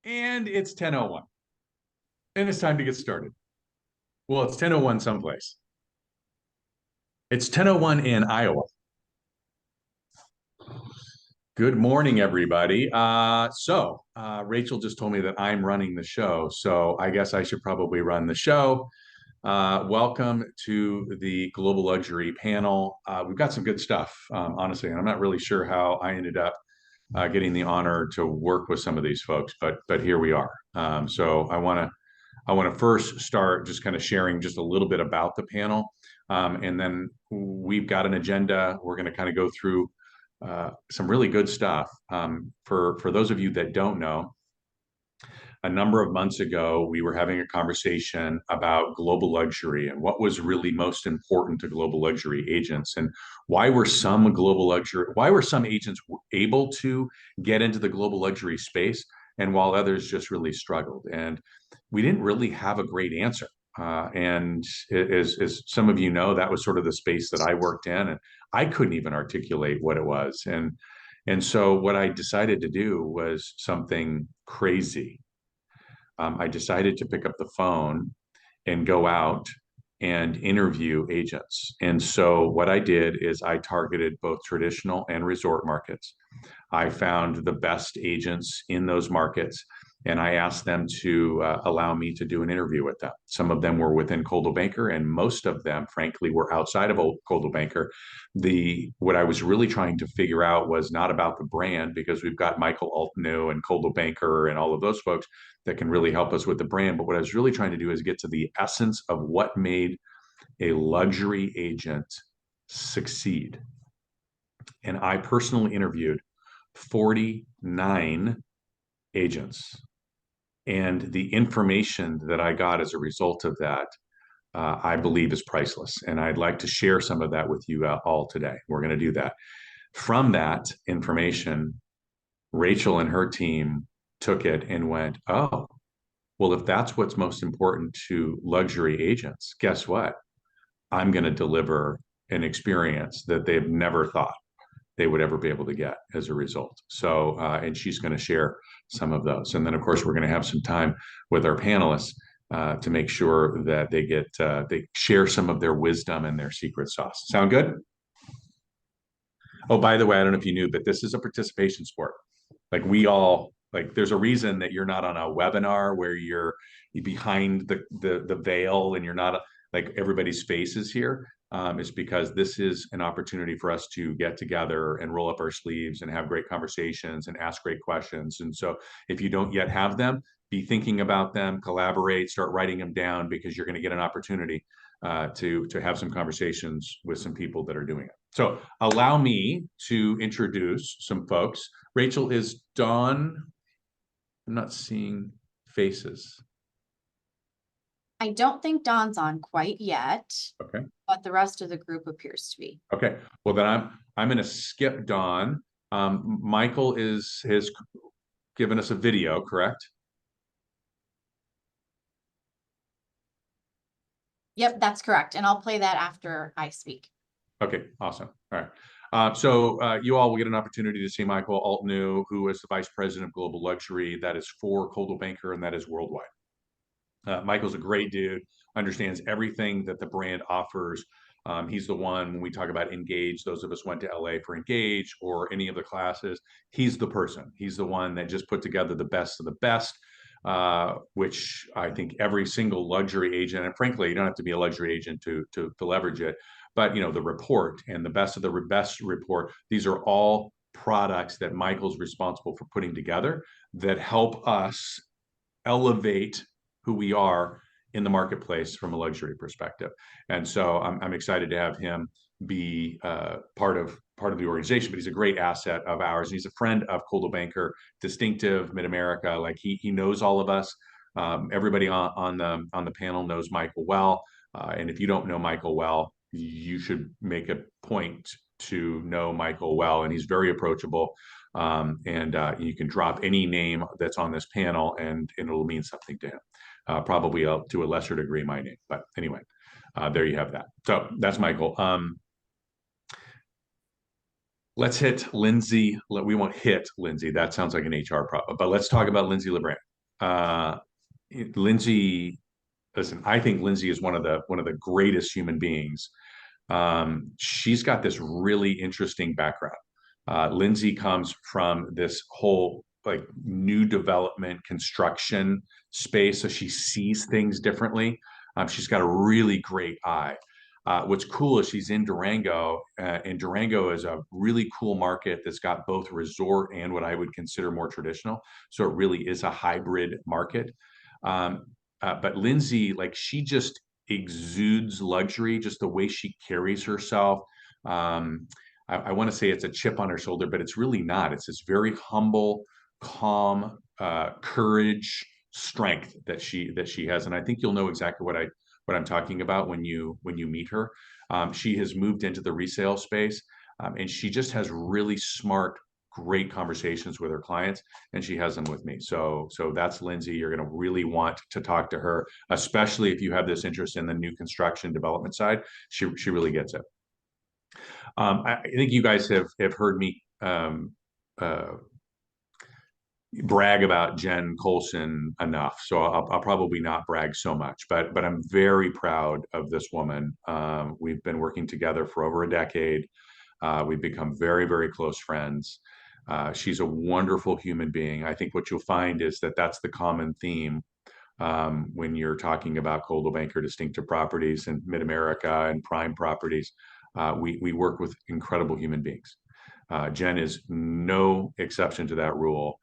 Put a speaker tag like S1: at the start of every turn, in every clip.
S1: And it's 10:01, and it's time to get started. Well, it's 10:01 someplace. It's 10:01 in Iowa. Good morning, everybody. Rachel just told me that I'm running the show, so I guess I should probably run the show. Welcome to the Global Luxury panel. We've got some good stuff, honestly, and I'm not really sure how I ended up getting the honor to work with some of these folks, but here we are. So I want to first start just kind of sharing just a little bit about the panel. And then we've got an agenda. We're going to kind of go through some really good stuff. For those of you that don't know, a number of months ago, we were having a conversation about global luxury and what was really most important to global luxury agents, and why were some agents able to get into the global luxury space, and while others just really struggled. And we didn't really have a great answer. And as some of you know, that was sort of the space that I worked in, and I couldn't even articulate what it was. And so what I decided to do was something crazy. I decided to pick up the phone and go out and interview agents. And so what I did is I targeted both traditional and resort markets. I found the best agents in those markets, and I asked them to allow me to do an interview with them. Some of them were within Coldwell Banker, and most of them, frankly, were outside of Coldwell Banker. What I was really trying to figure out was not about the brand, because we've got Michael Altnew and Coldwell Banker and all of those folks that can really help us with the brand. But what I was really trying to do is get to the essence of what made a luxury agent succeed. And I personally interviewed 49 agents. And the information that I got as a result of that, I believe is priceless. And I'd like to share some of that with you all today. We're going to do that. From that information, Rachel and her team took it and went, oh, well, if that's what's most important to luxury agents, guess what? I'm going to deliver an experience that they've never thought they would ever be able to get as a result. So, and she's going to share some of those. And then, of course, we're going to have some time with our panelists to make sure that they share some of their wisdom and their secret sauce. Sound good? Oh, by the way, I don't know if you knew, but this is a participation sport. There's a reason that you're not on a webinar where you're behind the veil and you're not like everybody's faces here. Is because this is an opportunity for us to get together and roll up our sleeves and have great conversations and ask great questions. And so if you don't yet have them, be thinking about them, collaborate, start writing them down, because you're going to get an opportunity to have some conversations with some people that are doing it. So allow me to introduce some folks. Rachel, is Dawn? I'm not seeing faces.
S2: I don't think Dawn's on quite yet.
S1: Okay.
S2: But the rest of the group appears to be.
S1: Okay. Well, then I'm going to skip Dawn. Michael has given us a video, correct?
S2: Yep, that's correct. And I'll play that after I speak.
S1: Okay, awesome. All right. So you all will get an opportunity to see Michael Altnew, who is the Vice President of Global Luxury. That is for Coldwell Banker, and that is worldwide. Michael's a great dude, understands everything that the brand offers. He's the one, when we talk about Engage, those of us went to LA for Engage or any of the classes, he's the person. He's the one that just put together the best of the best, which I think every single luxury agent, and frankly, you don't have to be a luxury agent to leverage it, but the report and the best of the best report, these are all products that Michael's responsible for putting together that help us elevate who we are in the marketplace from a luxury perspective. And so I'm excited to have him be part of the organization, but he's a great asset of ours. And he's a friend of Coldwell Banker, distinctive Mid-America. Like he knows all of us. Everybody on the panel knows Michael well. And if you don't know Michael well, you should make a point to know Michael well. And he's very approachable. And you can drop any name that's on this panel and it'll mean something to him. Probably to a lesser degree my name, but anyway, there you have that. So that's Michael. Let's hit Lindsay. We won't hit Lindsay. That sounds like an HR problem, but let's talk about Lindsay LeBrand. Uh, Lindsay, listen, I think Lindsay is one of the greatest human beings. She's got this really interesting background. Lindsay comes from this whole like new development construction space, so she sees things differently. She's got a really great eye. What's cool is she's in Durango, and Durango is a really cool market that's got both resort and what I would consider more traditional. So it really is a hybrid market. Um, but Lindsay, like, she just exudes luxury, just the way she carries herself. Um, I want to say it's a chip on her shoulder, but it's really not. It's this very humble, calm, courage, strength that she has, and I think you'll know exactly what I'm talking about when you meet her. She has moved into the resale space, and she just has really smart, great conversations with her clients, and she has them with me. So that's Lindsay. You're going to really want to talk to her, especially if you have this interest in the new construction development side. She really gets it. I think you guys have heard me uh, brag about Jen Colson enough, so I'll probably not brag so much. But I'm very proud of this woman. We've been working together for over a decade. We've become very, very close friends. She's a wonderful human being. I think what you'll find is that that's the common theme when you're talking about Coldwell Banker distinctive properties and Mid America and prime properties. We work with incredible human beings. Jen is no exception to that rule.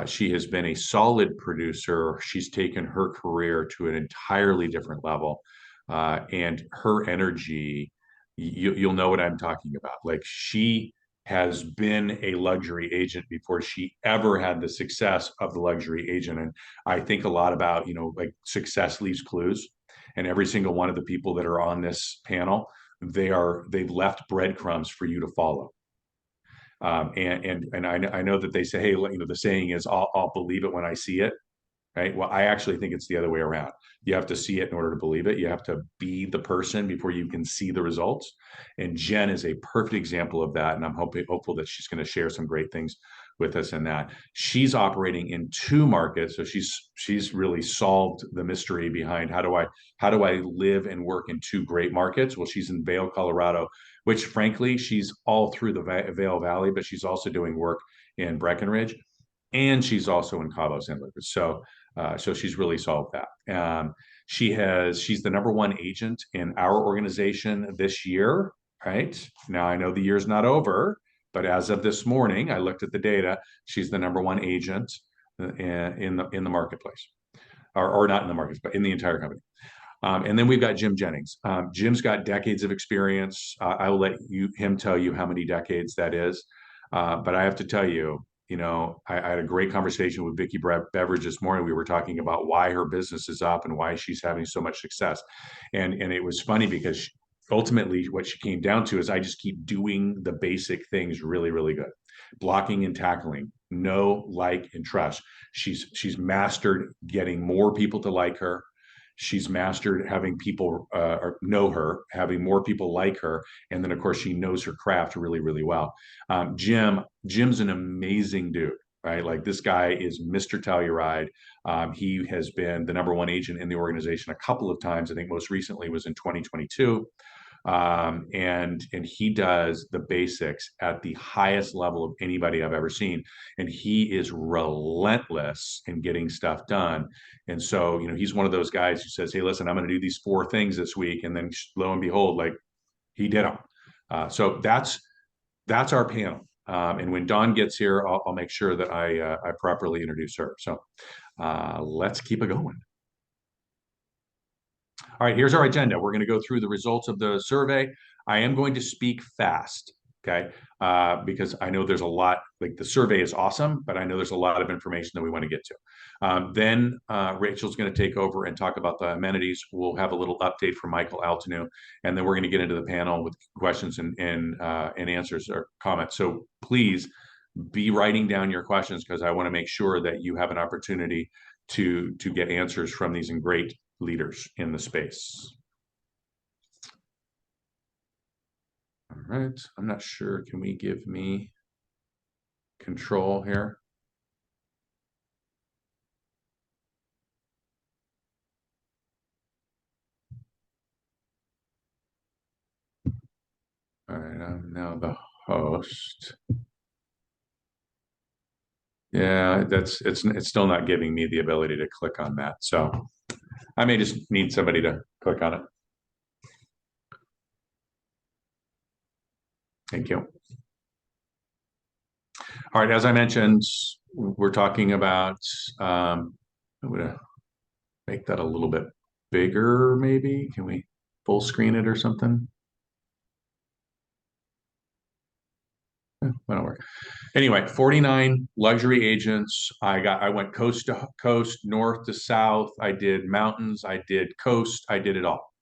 S1: She has been a solid producer. She's taken her career to an entirely different level. And her energy, you'll know what I'm talking about. Like, she has been a luxury agent before she ever had the success of the luxury agent. And I think a lot about, like, success leaves clues. And every single one of the people that are on this panel, they've left breadcrumbs for you to follow. And I know that they say, hey, the saying is, I'll believe it when I see it. Right. Well, I actually think it's the other way around. You have to see it in order to believe it. You have to be the person before you can see the results. And Jen is a perfect example of that. And I'm hopeful that she's going to share some great things with us in that. She's operating in two markets. So she's really solved the mystery behind how do I live and work in two great markets. Well, she's in Vail, Colorado, which frankly, she's all through the Vail Valley, but she's also doing work in Breckenridge, and she's also in Cabo San Lucas. So she's really solved that. She's the number one agent in our organization this year. Right now, I know the year's not over, but as of this morning, I looked at the data. She's the number one agent in the marketplace, or not in the markets, but in the entire company. And then we've got Jim Jennings. Jim's got decades of experience. I will let him tell you how many decades that is. But I have to tell you, I had a great conversation with Vicki Beveridge this morning. We were talking about why her business is up and why she's having so much success. And it was funny because ultimately what she came down to is, I just keep doing the basic things really, really good. Blocking and tackling, know, like, and trust. She's mastered getting more people to like her. She's mastered having people know her, having more people like her, and then of course she knows her craft really, really well. Jim's an amazing dude, right? Like, this guy is Mr. Telluride. He has been the number one agent in the organization a couple of times. I think most recently was in 2022. And he does the basics at the highest level of anybody I've ever seen, and he is relentless in getting stuff done. And so, he's one of those guys who says, hey, listen, I'm going to do these 4 things this week, and then lo and behold, like, he did them. So that's our panel. And when Dawn gets here, I'll make sure that I properly introduce her. So let's keep it going. All right, here's our agenda. We're going to go through the results of the survey. I am going to speak fast, okay? Because I know there's a lot, like, the survey is awesome, but I know there's a lot of information that we want to get to. Then Rachel's going to take over and talk about the amenities. We'll have a little update from Michael Altanu, and then we're going to get into the panel with questions and answers or comments. So please be writing down your questions, because I want to make sure that you have an opportunity to get answers from these great leaders in the space. All right, I'm not sure. Can we give me control here? All right, I'm now the host. Yeah, it's still not giving me the ability to click on that. So I may just need somebody to click on it. Thank you. All right, as I mentioned, we're talking about, I'm gonna make that a little bit bigger, maybe. Can we full screen it or something? That'll work. Anyway, 49 luxury agents. I went coast to coast, north to south. I did mountains, I did coast, I did it all.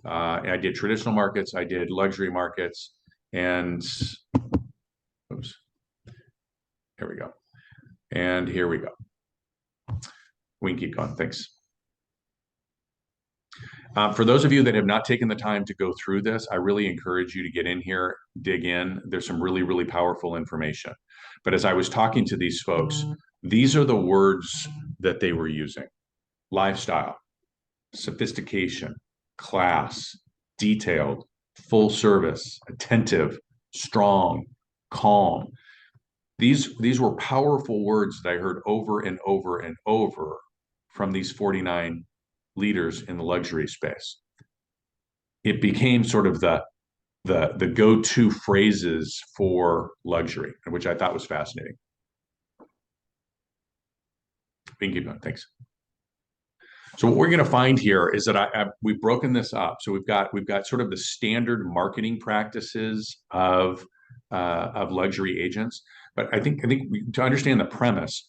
S1: I did traditional markets, I did luxury markets, and oops, here we go. And here we go. We can keep going. Thanks. For those of you that have not taken the time to go through this, I really encourage you to get in here, dig in. There's some really, really powerful information. But as I was talking to these folks, these are the words that they were using: lifestyle, sophistication, class, detailed, full service, attentive, strong, calm. These were powerful words that I heard over and over and over from these 49 leaders in the luxury space. It became sort of the go-to phrases for luxury, which I thought was fascinating. Thank you. Thanks. So what we're going to find here is that we've broken this up. So we've got sort of the standard marketing practices of luxury agents. But to understand the premise,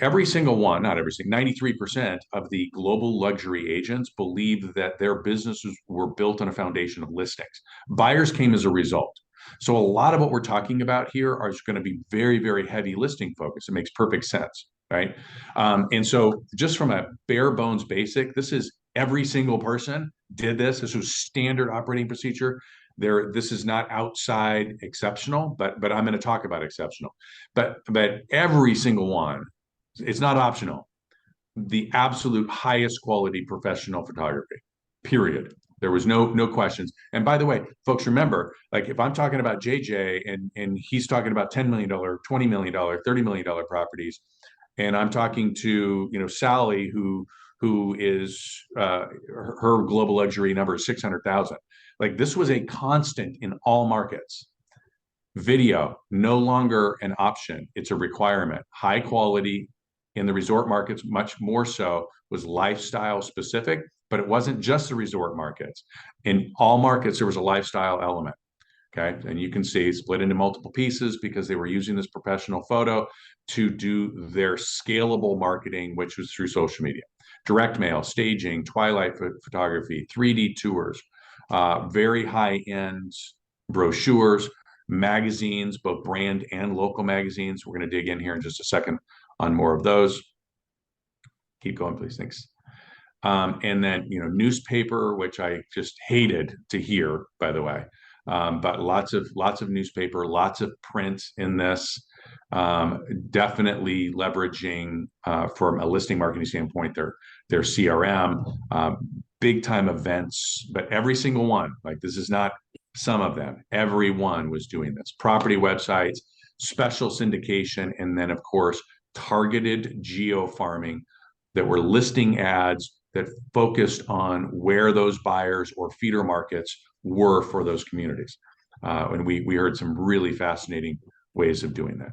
S1: every single one, not every single, 93% of the global luxury agents believe that their businesses were built on a foundation of listings. Buyers came as a result. So a lot of what we're talking about here are going to be very, very heavy listing focus. It makes perfect sense, right? And so just from a bare bones basic, this is every single person did this. This was standard operating procedure. This is not outside exceptional, but I'm going to talk about exceptional. But every single one, it's not optional. The absolute highest quality professional photography, period. There was no questions. And by the way, folks, remember, like if I'm talking about JJ and he's talking about $10 million, $20 million, $30 million properties, and I'm talking to Sally who is her global luxury number is 600,000. Like this was a constant in all markets. Video, no longer an option. It's a requirement. High quality in the resort markets, much more so, was lifestyle specific, but it wasn't just the resort markets. In all markets, there was a lifestyle element. Okay. And you can see split into multiple pieces because they were using this professional photo to do their scalable marketing, which was through social media, direct mail, staging, twilight photography, 3D tours, very high end brochures, magazines, both brand and local magazines. We're going to dig in here in just a second on more of those. Keep going, please. Thanks. And then, newspaper, which I just hated to hear, by the way. But lots of newspaper, lots of print in this. Definitely leveraging from a listing marketing standpoint their CRM, big time events, but every single one, like this is not some of them, everyone was doing this. Property websites, special syndication, and then of course targeted geo farming that were listing ads that focused on where those buyers or feeder markets were for those communities. And we heard some really fascinating ways of doing that.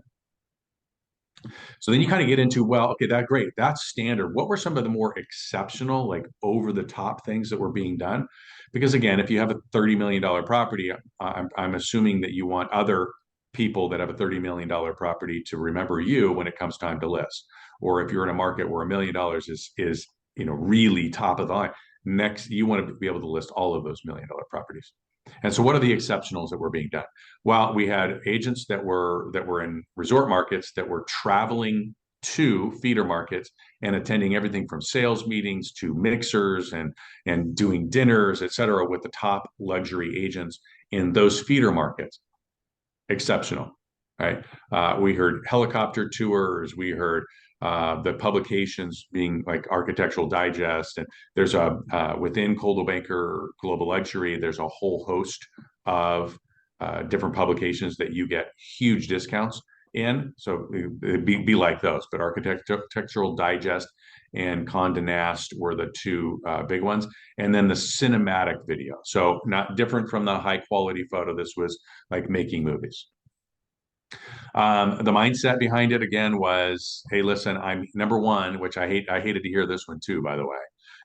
S1: So then you kind of get into, well, okay, that's great. That's standard. What were some of the more exceptional, like over the top things that were being done? Because again, if you have a $30 million property, I'm assuming that you want other people that have a $30 million property to remember you when it comes time to list. Or if you're in a market where $1 million is really top of the line, next you want to be able to list all of those $1 million properties. And so what are the exceptionals that were being done? Well, we had agents that were in resort markets that were traveling to feeder markets and attending everything from sales meetings to mixers and doing dinners, et cetera, with the top luxury agents in those feeder markets. Exceptional, right? We heard helicopter tours. We heard the publications being like Architectural Digest, and there's within Coldwell Banker Global Luxury, there's a whole host of different publications that you get huge discounts in. So it'd be like those, but Architectural Digest and Condé Nast were the two big ones. And then the cinematic video. So not different from the high quality photo. This was like making movies. The mindset behind it again was, hey, listen, I'm number one, which I hated to hear this one too, by the way.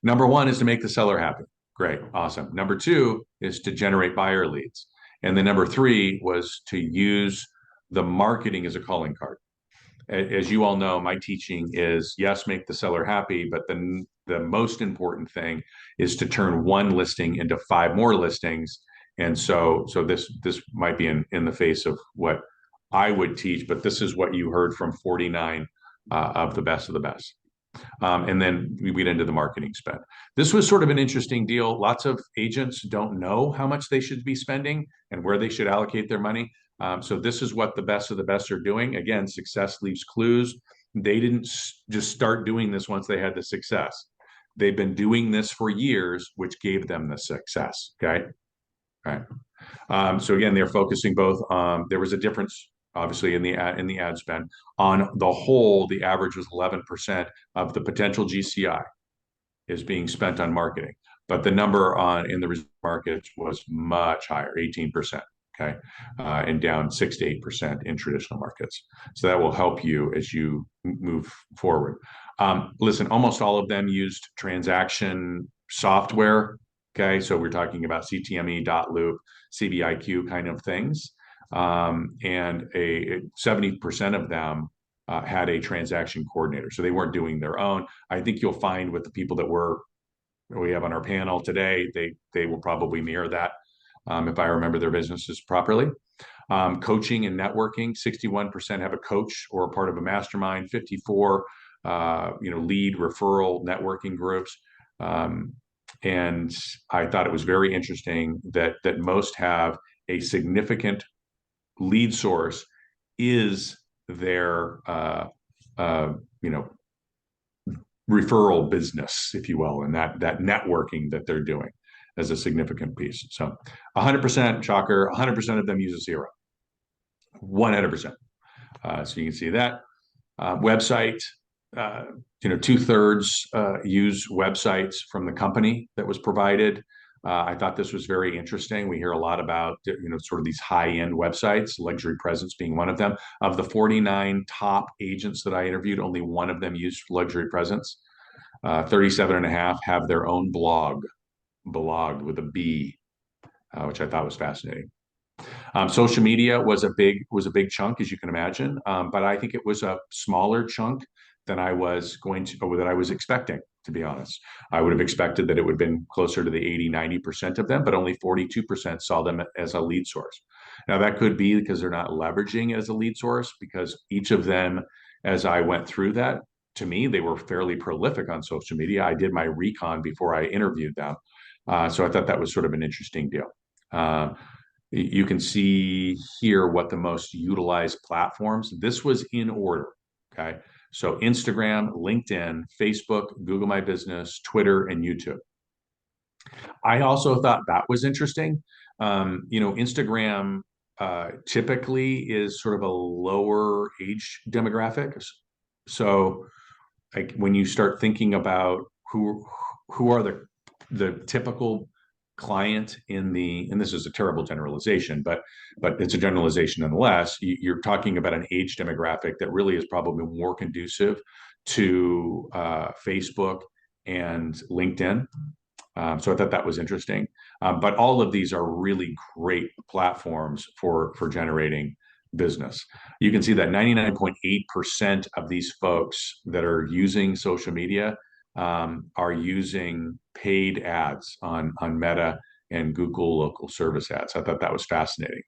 S1: Number one is to make the seller happy. Great, awesome. Number two is to generate buyer leads. And then number three was to use the marketing as a calling card. As you all know, my teaching is yes, make the seller happy, but the most important thing is to turn one listing into five more listings. And so this might be in the face of what I would teach, but this is what you heard from 49 of the best of the best. And then we get into the marketing spend. This was sort of an interesting deal. Lots of agents don't know how much they should be spending and where they should allocate their money. So this is what the best of the best are doing. Again, success leaves clues. They didn't just start doing this once they had the success. They've been doing this for years, which gave them the success. Okay. All right. So again, they're focusing both. There was a difference, obviously, in the ad spend. On the whole, the average was 11% of the potential GCI is being spent on marketing, but the number in the markets was much higher, 18%. Okay, and down 6 to 8% in traditional markets. So that will help you as you move forward. Listen, almost all of them used transaction software. Okay, so we're talking about CTME, dot loop, CBIQ kind of things. And 70% of them had a transaction coordinator. So they weren't doing their own. I think you'll find with the people that we have on our panel today, they will probably mirror that if I remember their businesses properly. Coaching and networking, 61% have a coach or a part of a mastermind, 54 lead referral networking groups. And I thought it was very interesting that most have a significant lead source is their referral business, if you will, and that networking that they're doing as a significant piece. So 100%, shocker, 100% of them use a zero, 100%. So you can see that. Website, 2/3 use websites from the company that was provided. I thought this was very interesting. We hear a lot about, sort of these high-end websites, Luxury Presence being one of them. Of the 49 top agents that I interviewed, only one of them used Luxury Presence. 37.5 have their own blogged with a B, which I thought was fascinating. Social media was a big chunk, as you can imagine, but I think it was a smaller chunk than I was expecting, to be honest. I would have expected that it would have been closer to the 80-90% of them, but only 42% saw them as a lead source. Now, that could be because they're not leveraging it as a lead source, because each of them, as I went through that, to me, they were fairly prolific on social media. I did my recon before I interviewed them. So I thought that was sort of an interesting deal. You can see here what the most utilized platforms. This was in order, okay? So Instagram, LinkedIn, Facebook, Google My Business, Twitter, and YouTube. I also thought that was interesting. Instagram typically is sort of a lower age demographic. So like when you start thinking about who are the typical client and this is a terrible generalization, but it's a generalization nonetheless. You're talking about an age demographic that really is probably more conducive to Facebook and LinkedIn. So I thought that was interesting. But all of these are really great platforms for generating business. You can see that 99.8% of these folks that are using social media are using paid ads on Meta and Google local service ads. I thought that was fascinating.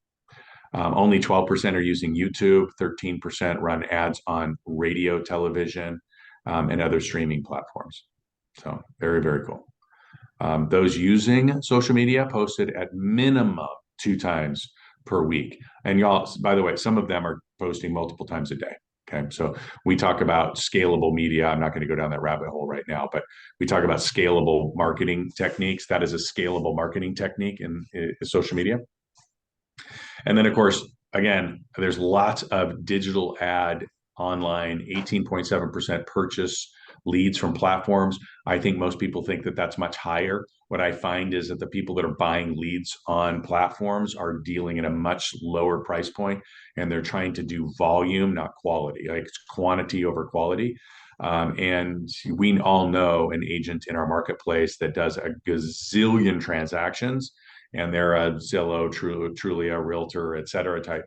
S1: Only 12% are using YouTube, 13% run ads on radio, television, and other streaming platforms. So very, very cool. Those using social media posted at minimum 2 times per week. And y'all, by the way, some of them are posting multiple times a day. Okay, so we talk about scalable media. I'm not going to go down that rabbit hole right now, but we talk about scalable marketing techniques. That is a scalable marketing technique in social media. And then, of course, again, there's lots of digital ad online, 18.7% purchase leads from platforms. I think most people think that that's much higher. What I find is that the people that are buying leads on platforms are dealing at a much lower price point, and they're trying to do volume, not quality, like it's quantity over quality. And we all know an agent in our marketplace that does a gazillion transactions, and they're a Zillow, truly a realtor, et cetera, type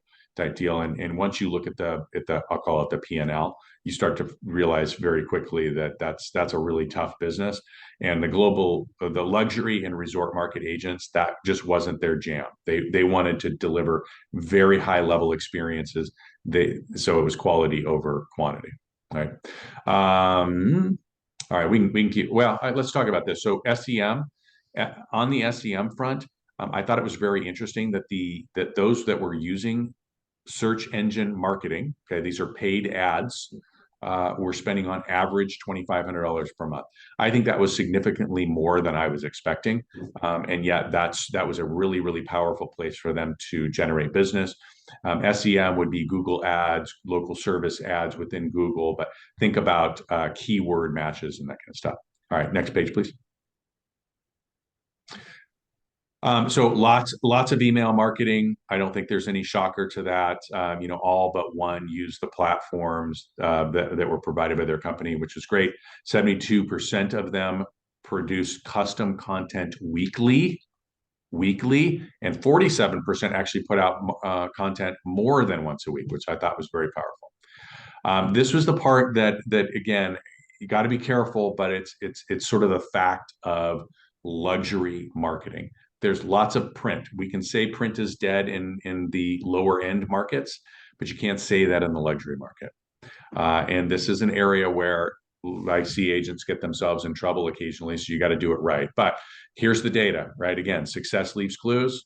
S1: deal. And once you look at the I'll call it the P&L, you start to realize very quickly that that's a really tough business. And the luxury and resort market agents, that just wasn't their jam. They wanted to deliver very high level experiences. So it was quality over quantity. Right. All right, we can keep. Well, let's talk about this. So SEM, on the SEM front, I thought it was very interesting that those that were using search engine marketing, okay, these are paid ads, were spending on average $2,500 per month. I think that was significantly more than I was expecting, and yet that was a really really powerful place for them to generate business. SEM would be Google ads, local service ads within Google, but think about keyword matches and that kind of stuff. All right, next page, please. So lots of email marketing. I don't think there's any shocker to that. All but one use the platforms that were provided by their company, which is great. 72% of them produce custom content weekly, and 47% actually put out content more than once a week, which I thought was very powerful. This was the part that again, you got to be careful, but it's sort of the fact of luxury marketing. There's lots of print. We can say print is dead in the lower end markets, but you can't say that in the luxury market. And this is an area where I see agents get themselves in trouble occasionally, so you got to do it right. But here's the data, right? Again, success leaves clues.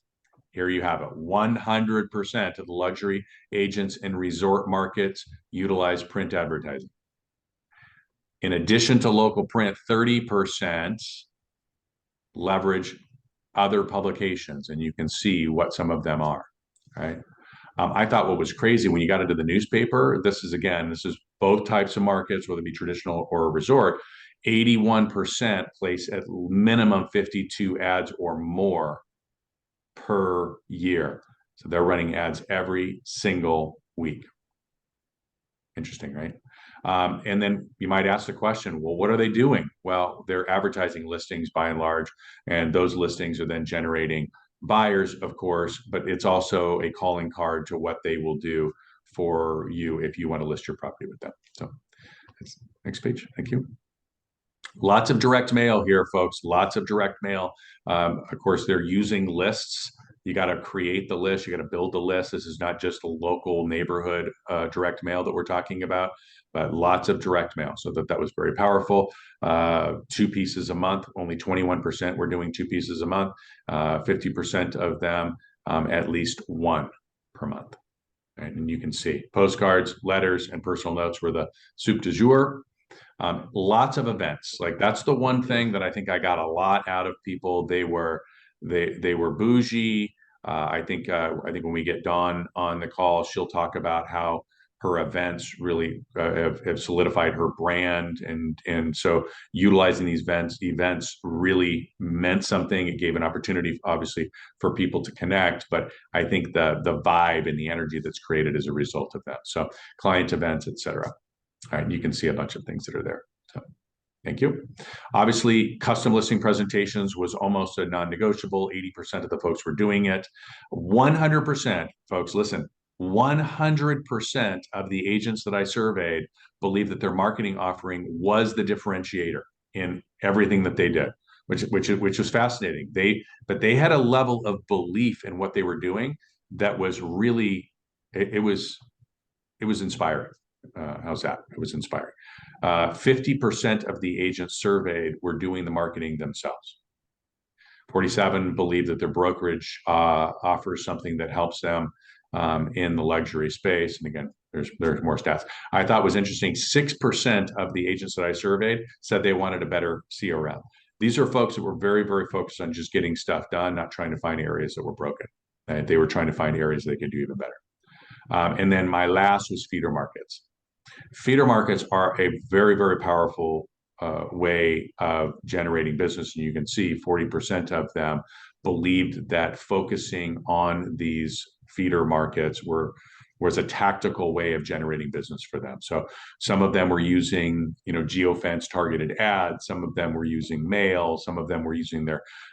S1: Here you have it. 100% of the luxury agents in resort markets utilize print advertising. In addition to local print, 30% leverage other publications, and you can see what some of them are, right? I thought what was crazy when you got into the newspaper, this is both types of markets, whether it be traditional or a resort, 81% place at minimum 52 ads or more per year. So they're running ads every single week. Interesting, right? And then you might ask the question, well, what are they doing? Well, they're advertising listings by and large, and those listings are then generating buyers, of course, but it's also a calling card to what they will do for you if you want to list your property with them. So next page. Thank you. Lots of direct mail here, folks. Lots of direct mail. Of course, they're using lists. You got to create the list. You got to build the list. This is not just a local neighborhood direct mail that we're talking about, but lots of direct mail. So that was very powerful. 2 pieces a month. Only 21% were doing 2 pieces a month. 50% of them at least one per month. Right? And you can see postcards, letters, and personal notes were the soup du jour. Lots of events. Like that's the one thing that I think I got a lot out of people. They were bougie. I think when we get Dawn on the call, she'll talk about how her events really have solidified her brand, and so utilizing these events really meant something. It gave an opportunity, obviously, for people to connect, but I think the vibe and the energy that's created as a result of that. So client events, etc. All right, you can see a bunch of things that are there. So thank you. Obviously, custom listing presentations was almost a non-negotiable. 80% of the folks were doing it. 100%, folks, listen, 100% of the agents that I surveyed believe that their marketing offering was the differentiator in everything that they did, which was fascinating. But they had a level of belief in what they were doing that was really, it was inspiring. How's that? It was inspiring. 50% of the agents surveyed were doing the marketing themselves. 47 believe that their brokerage offers something that helps them in the luxury space. And again, there's more stats. I thought was interesting. 6% of the agents that I surveyed said they wanted a better CRM. These are folks that were very, very focused on just getting stuff done, not trying to find areas that were broken. They were trying to find areas they could do even better. And then my last was feeder markets. Feeder markets are a very, very powerful way of generating business. And you can see 40% of them believed that focusing on these feeder markets was a tactical way of generating business for them. So some of them were using, geofence targeted ads. Some of them were using mail. Some of them were using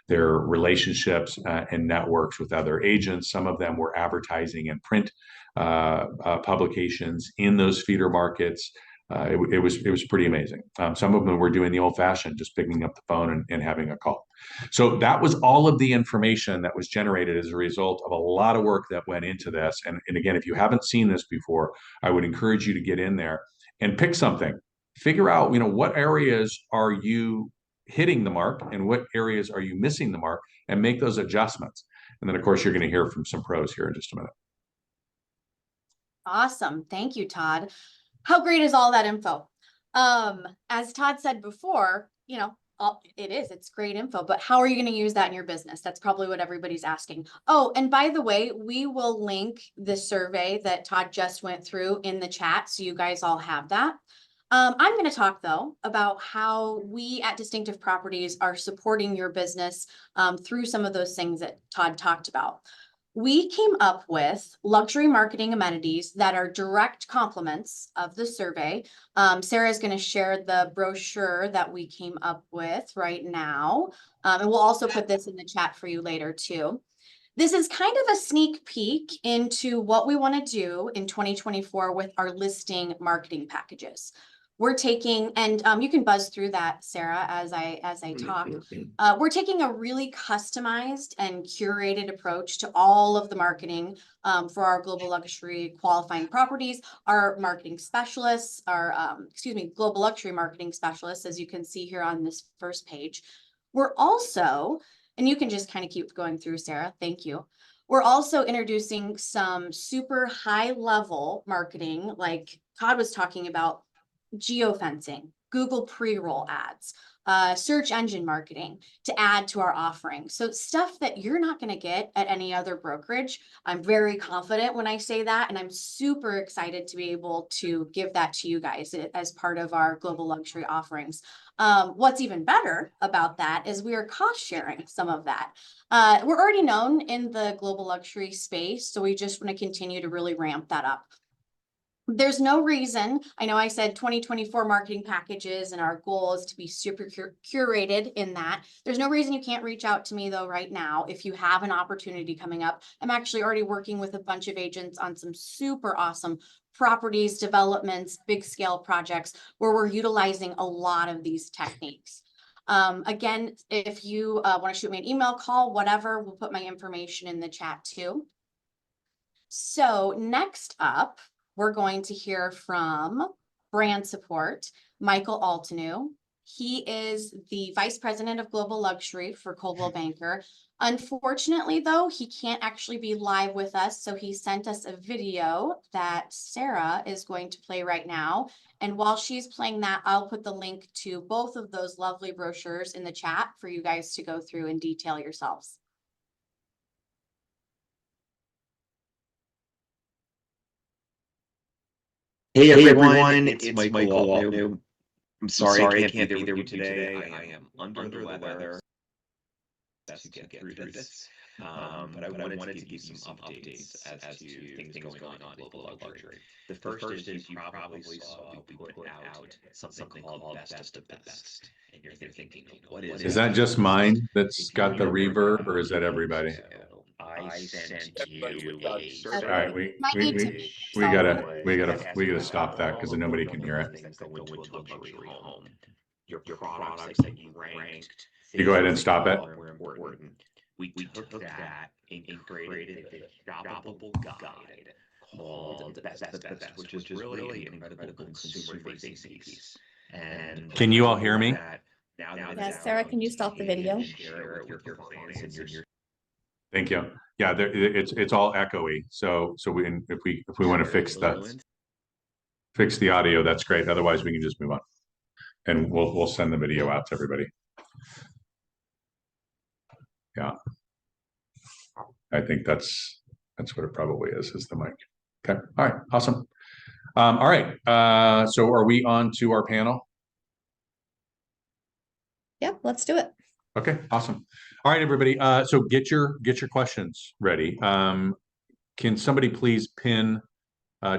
S1: their relationships and networks with other agents. Some of them were advertising and print publications in those feeder markets. It was pretty amazing. Some of them were doing the old fashioned, just picking up the phone and having a call. So that was all of the information that was generated as a result of a lot of work that went into this. And again, if you haven't seen this before, I would encourage you to get in there and pick something. Figure out, what areas are you hitting the mark and what areas are you missing the mark, and make those adjustments. And then, of course, you're going to hear from some pros here in just a minute.
S2: Awesome. Thank you, Todd. How great is all that info? As Todd said before, it's great info, but how are you going to use that in your business? That's probably what everybody's asking. Oh, and by the way, we will link the survey that Todd just went through in the chat, so you guys all have that. I'm going to talk, though, about how we at Distinctive Properties are supporting your business through some of those things that Todd talked about. We came up with luxury marketing amenities that are direct complements of the survey. Sarah is going to share the brochure that we came up with right now. And we'll also put this in the chat for you later too. This is kind of a sneak peek into what we want to do in 2024 with our listing marketing packages. We're taking, and you can buzz through that, Sarah, as I talk. We're taking a really customized and curated approach to all of the marketing for our global luxury qualifying properties. Our marketing specialists, global luxury marketing specialists, as you can see here on this first page. We're also, and you can just kind of keep going through, Sarah, thank you. We're also introducing some super high level marketing, like Todd was talking about, geofencing, Google pre-roll ads, search engine marketing to add to our offering. So stuff that you're not going to get at any other brokerage. I'm very confident when I say that, and I'm super excited to be able to give that to you guys as part of our global luxury offerings. What's even better about that is we are cost sharing some of that. We're already known in the global luxury space, so we just want to continue to really ramp that up. There's no reason, I know I said 2024 marketing packages and our goal is to be super curated in that. There's no reason you can't reach out to me though right now if you have an opportunity coming up. I'm actually already working with a bunch of agents on some super awesome properties, developments, big scale projects where we're utilizing a lot of these techniques. Again, if you want to shoot me an email, call, whatever, we'll put my information in the chat too. So next up, we're going to hear from brand support, Michael Altenew. He is the Vice President of Global Luxury for Coldwell Banker. Unfortunately, though, he can't actually be live with us, so he sent us a video that Sarah is going to play right now. And while she's playing that, I'll put the link to both of those lovely brochures in the chat for you guys to go through and detail yourselves.
S3: Hey everyone, it's Michael Altenew. I'm sorry I can't be there with you today. I am under the weather. Best to get through this. But I wanted to give you some updates as to things going on in global luxury. The first is you probably saw we put out something called Best of the Best. And you're thinking, what
S1: Is that just mine that's got the reverb, or is that everybody?
S3: I sent you a
S1: All
S3: survey.
S1: right, we gotta stop that because nobody can hear it.
S3: Things that go into a luxury home. Your products that you ranked.
S1: You go ahead and stop it.
S3: Were important. We took that and created a shoppable guide called Best of the Best, which is really an incredible consumer-facing piece. And
S1: Can you all hear me?
S4: Yes, Sarah, can you stop the video?
S3: Share it with your clients and your
S1: Thank you. Yeah, it's all echoey. So if we want to fix the audio, that's great. Otherwise, we can just move on, and we'll send the video out to everybody. Yeah. I think that's what it probably is the mic. Okay. All right. Awesome. All right. So are we on to our panel?
S4: Yep, let's do it.
S1: Okay. Awesome. All right, everybody. So get your questions ready. Can somebody please pin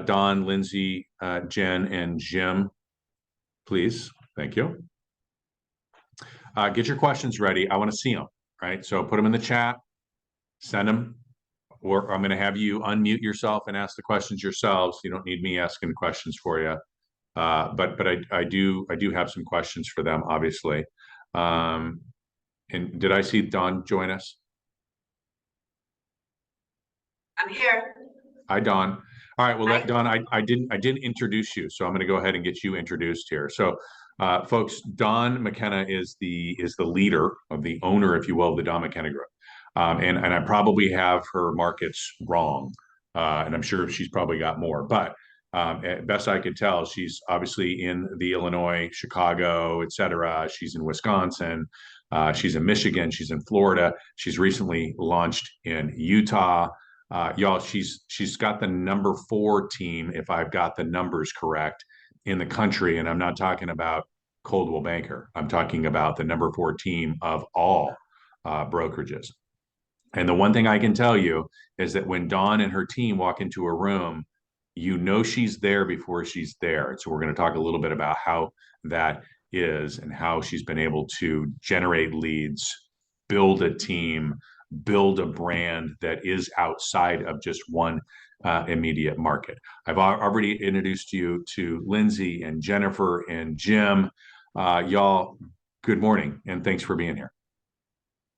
S1: Don, Lindsay, Jen, and Jim, please? Thank you. Get your questions ready. I want to see them. Right. So put them in the chat. Send them. Or I'm going to have you unmute yourself and ask the questions yourselves. You don't need me asking questions for you. But I do have some questions for them, obviously. And did I see Dawn join us?
S5: I'm here.
S1: Hi, Dawn. All right, well, let Dawn. I didn't introduce you, so I'm going to go ahead and get you introduced here. So, folks, Dawn McKenna is the leader of the owner, if you will, of the Dawn McKenna Group. And I probably have her markets wrong, and I'm sure she's probably got more. But at best I could tell, she's obviously in the Illinois, Chicago, et cetera. She's in Wisconsin. She's in Michigan. She's in Florida. She's recently launched in Utah. Y'all, she's got the number 4 team, if I've got the numbers correct, in the country. And I'm not talking about Coldwell Banker. I'm talking about the number 4 team of all brokerages. And the one thing I can tell you is that when Dawn and her team walk into a room, you know she's there before she's there. So we're going to talk a little bit about how that is and how she's been able to generate leads, build a team, build a brand that is outside of just one immediate market. I've already introduced you to Lindsay and Jennifer and Jim. Y'all, good morning, and thanks for being here.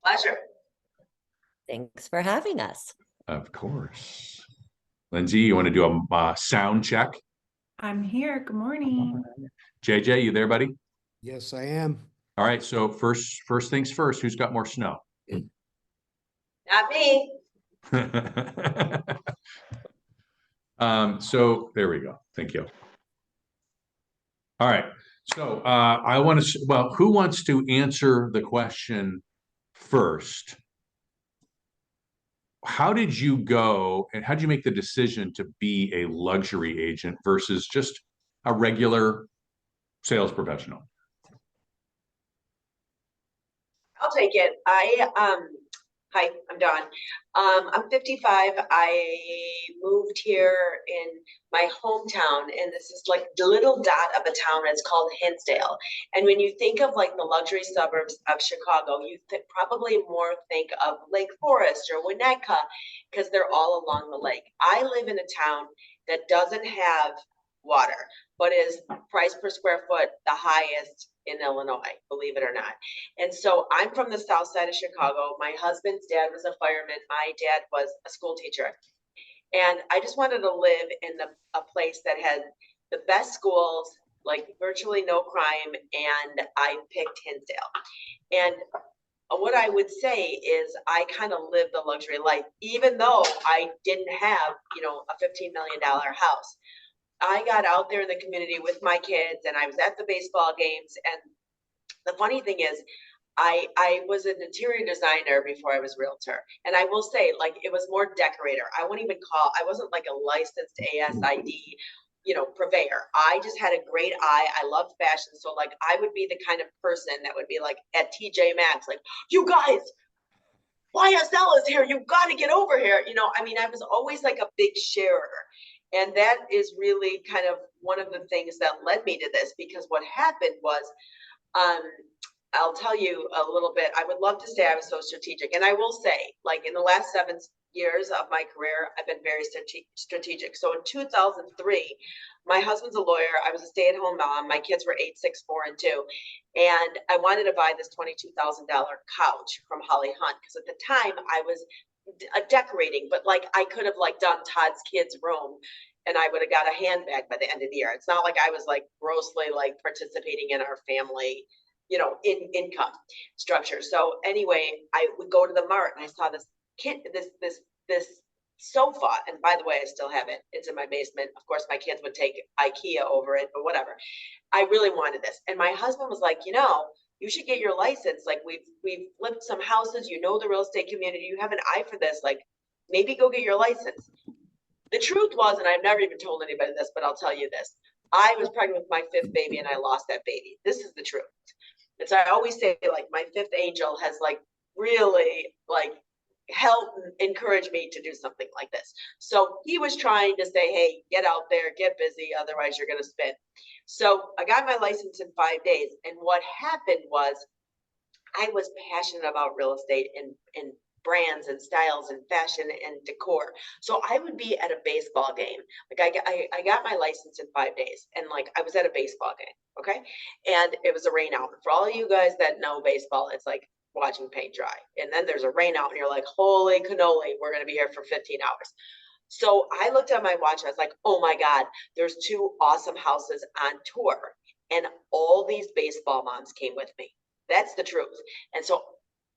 S5: Pleasure.
S6: Thanks for having us.
S1: Of course. Lindsay, you want to do a sound check?
S7: I'm here. Good morning.
S1: JJ, you there, buddy?
S8: Yes, I am.
S1: All right. So first things first, who's got more snow?
S5: Not me.
S1: So there we go. Thank you. All right. So I want to, well, who wants to answer the question first? How did you go and how did you make the decision to be a luxury agent versus just a regular sales professional?
S5: I'll take it. Hi, I'm Dawn. I'm 55. I moved here in my hometown, and this is like the little dot of a town. It's called Hinsdale. And when you think of like the luxury suburbs of Chicago, you probably more think of Lake Forest or Winnetka because they're all along the lake. I live in a town that doesn't have water, but is price per square foot the highest in Illinois, believe it or not. And so I'm from the south side of Chicago. My husband's dad was a fireman. My dad was a school teacher. And I just wanted to live in a place that had the best schools, like virtually no crime, and I picked Hinsdale. And what I would say is I kind of lived the luxury life, even though I didn't have, a $15 million house. I got out there in the community with my kids, and I was at the baseball games. And the funny thing is, I was an interior designer before I was a realtor. And I will say, like, it was more decorator. I wasn't like a licensed ASID, purveyor. I just had a great eye. I loved fashion. So like, I would be the kind of person that would be like at TJ Maxx, like, you guys, YSL is here. You got to get over here. I was always like a big sharer. And that is really kind of one of the things that led me to this, because what happened was, I'll tell you a little bit. I would love to say I was so strategic. And I will say, like, in the last 7 years of my career, I've been very strategic. So in 2003, my husband's a lawyer. I was a stay-at-home mom. My kids were 8, 6, 4, and 2. And I wanted to buy this $22,000 couch from Holly Hunt, because at the time I was decorating, but like I could have like done Todd's kids' room and I would have got a handbag by the end of the year. It's not like I was like grossly like participating in our family, in income structure. So anyway, I would go to the mart and I saw this this sofa. And by the way, I still have it. It's in my basement. Of course, my kids would take IKEA over it, but whatever. I really wanted this. And my husband was like, you should get your license. Like we've flipped some houses, the real estate community, you have an eye for this. Like, maybe go get your license. The truth was, and I've never even told anybody this, but I'll tell you this. I was pregnant with my 5th baby and I lost that baby. This is the truth. And so I always say, like, my 5th angel has like really like helped and encouraged me to do something like this. So he was trying to say, hey, get out there, get busy, otherwise you're going to spin. So I got my license in 5 days. And what happened was I was passionate about real estate and brands and styles and fashion and decor. So I would be at a baseball game. Like I got my license in 5 days, and like I was at a baseball game. Okay. And it was a rain out. For all of you guys that know baseball, it's like watching paint dry. And then there's a rain out and you're like, holy cannoli, we're going to be here for 15 hours. So I looked at my watch and I was like, oh my God, there's 2 awesome houses on tour. And all these baseball moms came with me. That's the truth. And so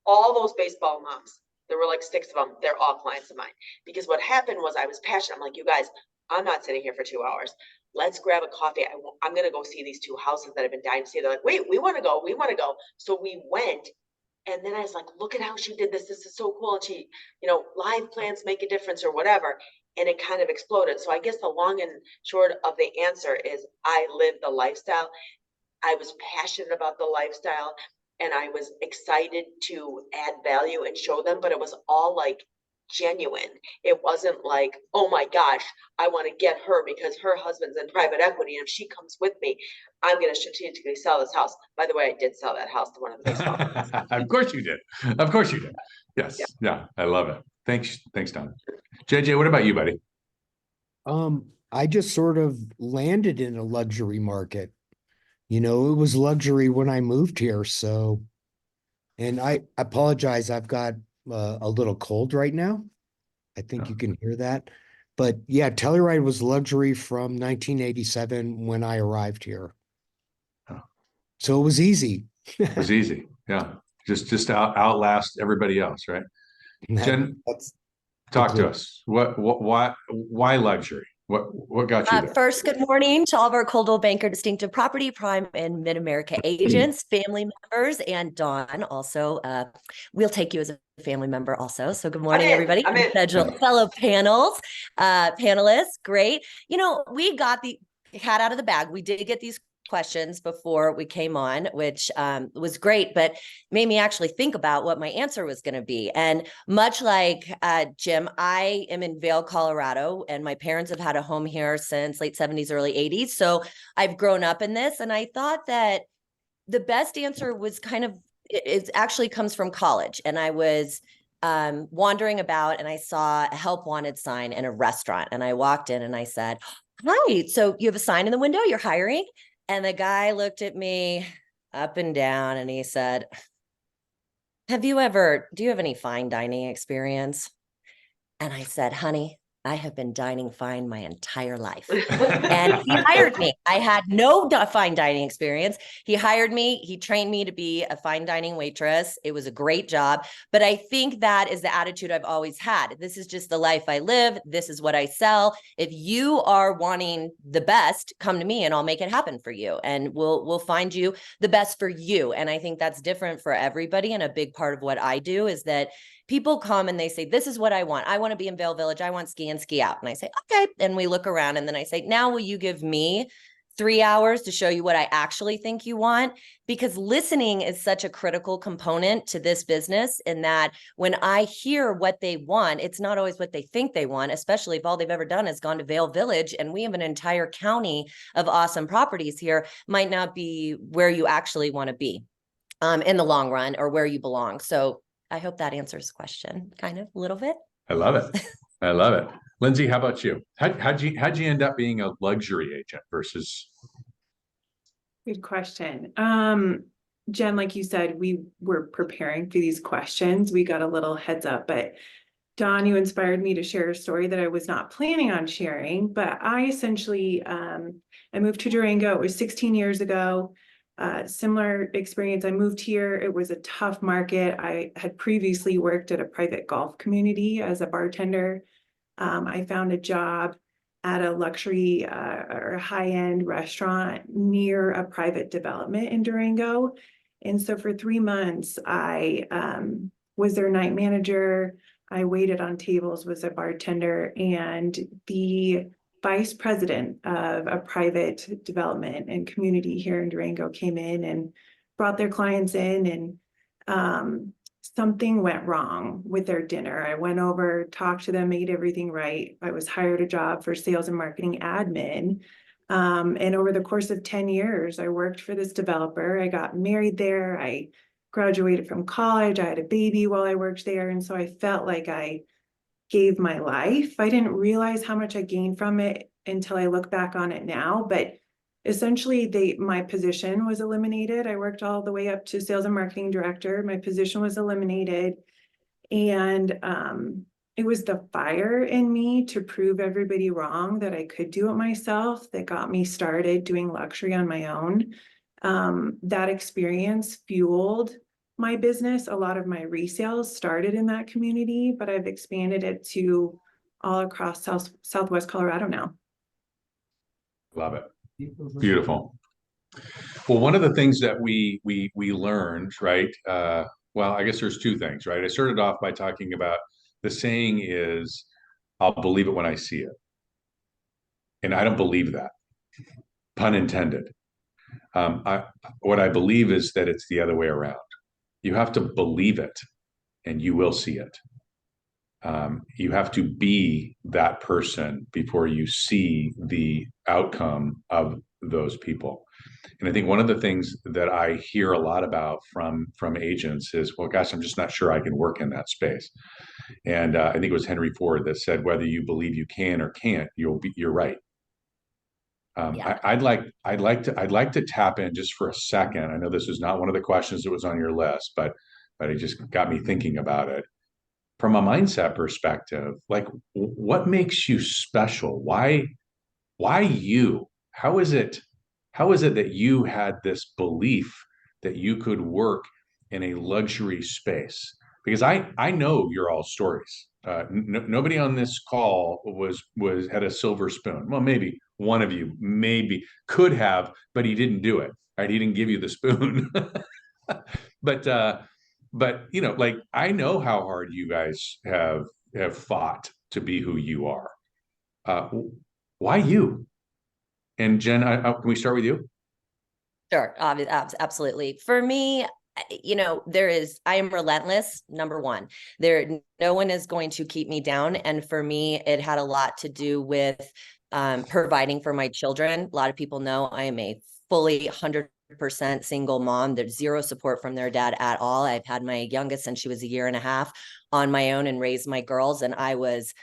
S5: all those baseball moms, there were like 6 of them, they're all clients of mine. Because what happened was I was passionate. I'm like, you guys, I'm not sitting here for 2 hours. Let's grab a coffee. I'm going to go see these 2 houses that I've been dying to see. They're like, wait, we want to go. We want to go. So we went. And then I was like, look at how she did this. This is so cool. And she, live plants make a difference or whatever. And it kind of exploded. So I guess the long and short of the answer is I lived the lifestyle. I was passionate about the lifestyle. And I was excited to add value and show them, but it was all like genuine. It wasn't like, oh my gosh, I want to get her because her husband's in private equity. And if she comes with me, I'm going to strategically sell this house. By the way, I did sell that house to one of the baseball players.
S1: Of course you did. Of course you did. Yes. Yeah. I love it. Thanks, Don. JJ, what about you, buddy?
S8: I just sort of landed in a luxury market. It was luxury when I moved here. So, and I apologize, I've got a little cold right now. I think you can hear that. But yeah, Telluride was luxury from 1987 when I arrived here.
S1: Oh.
S8: So it was easy.
S1: It was easy. Yeah. Just outlast everybody else, right? Jen, talk to us. Why luxury? What got you there?
S6: First, good morning to all of our Coldwell Banker Distinctive Property Prime and Mid-America agents, family members, and Dawn also. We'll take you as a family member also. So good morning, everybody. Fellow panelists, great. We got the cat out of the bag. We did get these questions before we came on, which was great, but made me actually think about what my answer was going to be. And much like Jim, I am in Vail, Colorado, and my parents have had a home here since late 70s, early 80s. So I've grown up in this, and I thought that the best answer was it actually comes from college. And I was wandering about and I saw a help wanted sign in a restaurant. And I walked in and I said, hi, so you have a sign in the window, you're hiring? And the guy looked at me up and down and he said, do you have any fine dining experience? And I said, honey, I have been dining fine my entire life. And he hired me. I had no fine dining experience. He hired me. He trained me to be a fine dining waitress. It was a great job. But I think that is the attitude I've always had. This is just the life I live. This is what I sell. If you are wanting the best, come to me and I'll make it happen for you. And we'll find you the best for you. And I think that's different for everybody. And a big part of what I do is that people come and they say, this is what I want. I want to be in Vail Village. I want ski in, ski out. And I say, okay. And we look around and then I say, now will you give me 3 hours to show you what I actually think you want? Because listening is such a critical component to this business, in that when I hear what they want, it's not always what they think they want, especially if all they've ever done is gone to Vail Village. And we have an entire county of awesome properties here, might not be where you actually want to be in the long run or where you belong. So I hope that answers the question kind of a little bit.
S1: I love it. I love it. Lindsay, how about you? How'd you end up being a luxury agent versus?
S7: Good question. Jen, like you said, we were preparing for these questions. We got a little heads up, but Dawn, you inspired me to share a story that I was not planning on sharing, but I essentially, I moved to Durango. It was 16 years ago. Similar experience. I moved here. It was a tough market. I had previously worked at a private golf community as a bartender. I found a job at a luxury or high-end restaurant near a private development in Durango. And so for 3 months, I was their night manager. I waited on tables, was a bartender, and the vice president of a private development and community here in Durango came in and brought their clients in, and something went wrong with their dinner. I went over, talked to them, made everything right. I was hired a job for sales and marketing admin. And over the course of 10 years, I worked for this developer. I got married there. I graduated from college. I had a baby while I worked there. And so I felt like I gave my life. I didn't realize how much I gained from it until I look back on it now. But essentially, my position was eliminated. I worked all the way up to sales and marketing director. My position was eliminated. And it was the fire in me to prove everybody wrong that I could do it myself that got me started doing luxury on my own. That experience fueled my business. A lot of my resales started in that community, but I've expanded it to all across Southwest Colorado now.
S1: Love it. Beautiful. Well, one of the things that we learned, right? Well, I guess there's two things, right? I started off by talking about the saying is, I'll believe it when I see it. And I don't believe that, pun intended. What I believe is that it's the other way around. You have to believe it and you will see it. You have to be that person before you see the outcome of those people. And I think one of the things that I hear a lot about from agents is, well, gosh, I'm just not sure I can work in that space. And I think it was Henry Ford that said, whether you believe you can or can't, you're right.
S6: Yeah.
S1: I'd like to tap in just for a second. I know this is not one of the questions that was on your list, but it just got me thinking about it. From a mindset perspective, like, what makes you special? Why you? How is it that you had this belief that you could work in a luxury space? Because I know your all stories. Nobody on this call had a silver spoon. Well, maybe one of you maybe could have, but he didn't do it. Right? He didn't give you the spoon. But like, I know how hard you guys have fought to be who you are. Why you? And Jen, can we start with you?
S6: Sure, absolutely. For me, I am relentless. Number one, no one is going to keep me down. And for me, it had a lot to do with providing for my children. A lot of people know I am a fully 100% single mom. There's zero support from their dad at all. I've had my youngest since she was a year and a half on my own and raised my girls. And I was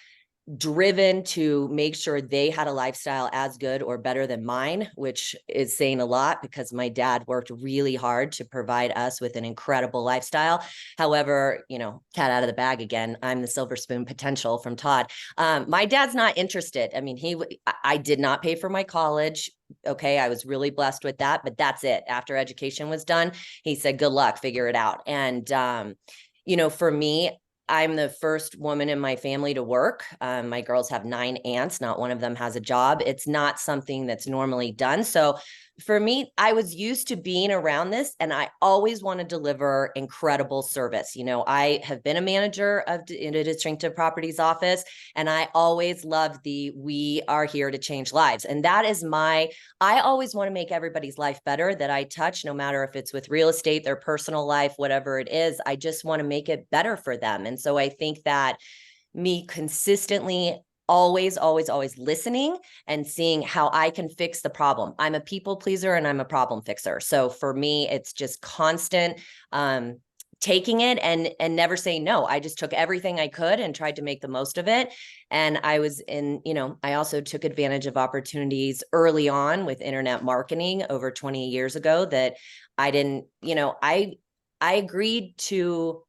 S6: driven to make sure they had a lifestyle as good or better than mine, which is saying a lot because my dad worked really hard to provide us with an incredible lifestyle. However, cat out of the bag again, I'm the silver spoon potential from Todd. My dad's not interested. I mean, I did not pay for my college. Okay, I was really blessed with that, but that's it. After education was done, he said, good luck, figure it out. And, for me, I'm the first woman in my family to work. My girls have 9 aunts. Not one of them has a job. It's not something that's normally done. So for me, I was used to being around this, and I always want to deliver incredible service. I have been a manager in a distinctive properties office, and I always love we are here to change lives. And that is I always want to make everybody's life better that I touch, no matter if it's with real estate, their personal life, whatever it is. I just want to make it better for them. And so I think that me consistently always listening and seeing how I can fix the problem. I'm a people pleaser and I'm a problem fixer. So for me, it's just constant taking it and never saying no. I just took everything I could and tried to make the most of it. And I also took advantage of opportunities early on with internet marketing over 20 years ago that I didn't, I agreed to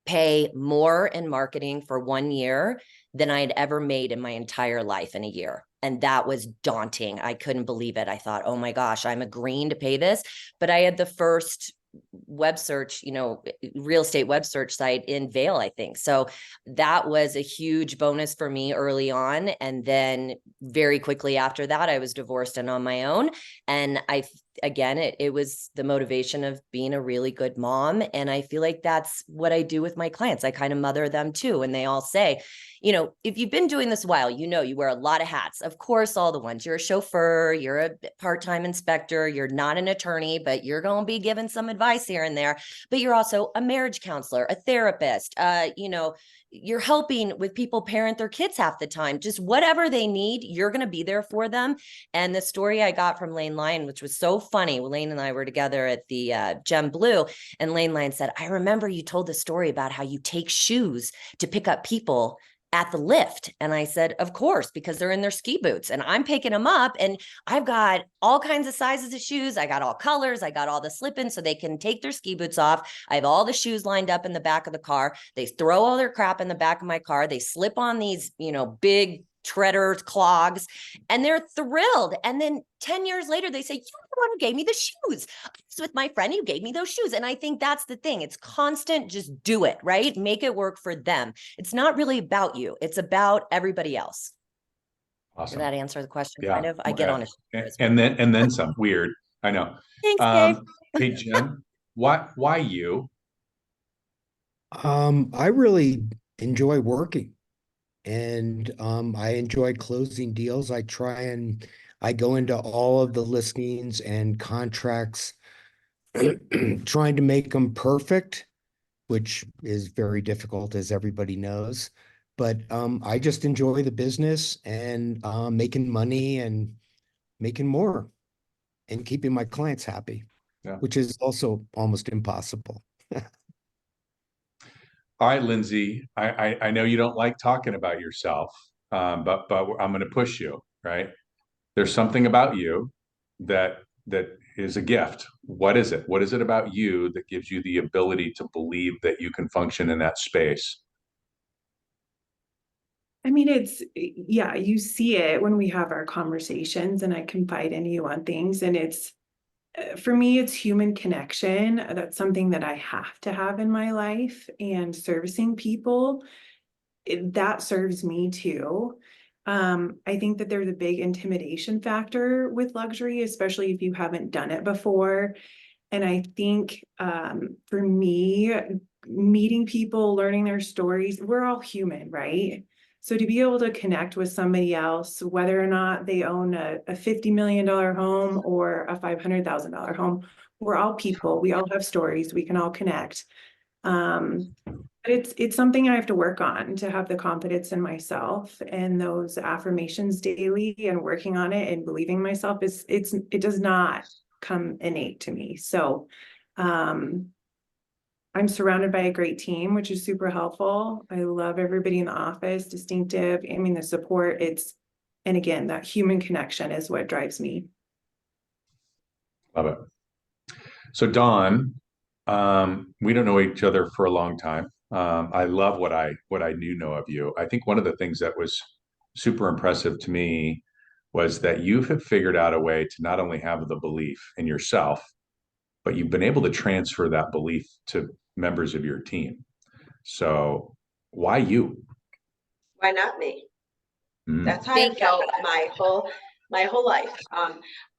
S6: pay more in marketing for 1 year than I'd ever made in my entire life in a year. And that was daunting. I couldn't believe it. I thought, oh my gosh, I'm agreeing to pay this. But I had the first web search, real estate web search site in Vail, I think. So that was a huge bonus for me early on. And then very quickly after that, I was divorced and on my own. And I again, it was the motivation of being a really good mom. And I feel like that's what I do with my clients. I kind of mother them too. And they all say, you know, if you've been doing this a while, you know, you wear a lot of hats. Of course, all the ones. You're a chauffeur, you're a part-time inspector, you're not an attorney, but you're going to be giving some advice here and there. But you're also a marriage counselor, a therapist, you know, you're helping with people parent their kids half the time. Just whatever they need, you're going to be there for them. And the story I got from Lane Lyon, which was so funny, Lane and I were together at the Gem Blue, and Lane Lyon said, I remember you told the story about how you take shoes to pick up people at the lift. And I said, of course, because they're in their ski boots and I'm picking them up and I've got all kinds of sizes of shoes. I got all colors. I got all the slip-ins so they can take their ski boots off. I have all the shoes lined up in the back of the car. They throw all their crap in the back of my car. They slip on these, you know, big treaders, clogs, and they're thrilled. And then 10 years later, they say, you're the one who gave me the shoes. I was with my friend who gave me those shoes. And I think that's the thing. It's constant, just do it, right? Make it work for them. It's not really about you. It's about everybody else.
S1: Awesome.
S6: Did that answer the question?
S1: Yeah.
S6: Kind of. I get on it.
S1: And then some. Weird. I know.
S6: Thanks, Dave.
S1: Hey, Jen, why you?
S8: I really enjoy working. And I enjoy closing deals. I go into all of the listings and contracts, trying to make them perfect, which is very difficult, as everybody knows. But I just enjoy the business and making money and making more and keeping my clients happy, which is also almost impossible.
S1: All right, Lindsay, I know you don't like talking about yourself, but I'm going to push you, right? There's something about you that is a gift. What is it? What is it about you that gives you the ability to believe that you can function in that space?
S7: I mean, yeah, you see it when we have our conversations and I confide in you on things, and for me, it's human connection. That's something that I have to have in my life, and servicing people, that serves me too. I think that there's a big intimidation factor with luxury, especially if you haven't done it before. And I think for me, meeting people, learning their stories, we're all human, right? So to be able to connect with somebody else, whether or not they own a $50 million home or a $500,000 home, we're all people. We all have stories. We can all connect. But it's something I have to work on, to have the confidence in myself, and those affirmations daily and working on it and believing myself it does not come innate to me. So I'm surrounded by a great team, which is super helpful. I love everybody in the office, distinctive. I mean, the support, and again, that human connection is what drives me.
S1: Love it. So Dawn, we don't know each other for a long time. I love what I do know of you. I think one of the things that was super impressive to me was that you have figured out a way to not only have the belief in yourself, but you've been able to transfer that belief to members of your team. So why you?
S5: Why not me? That's how I
S6: Thank
S5: felt my whole life.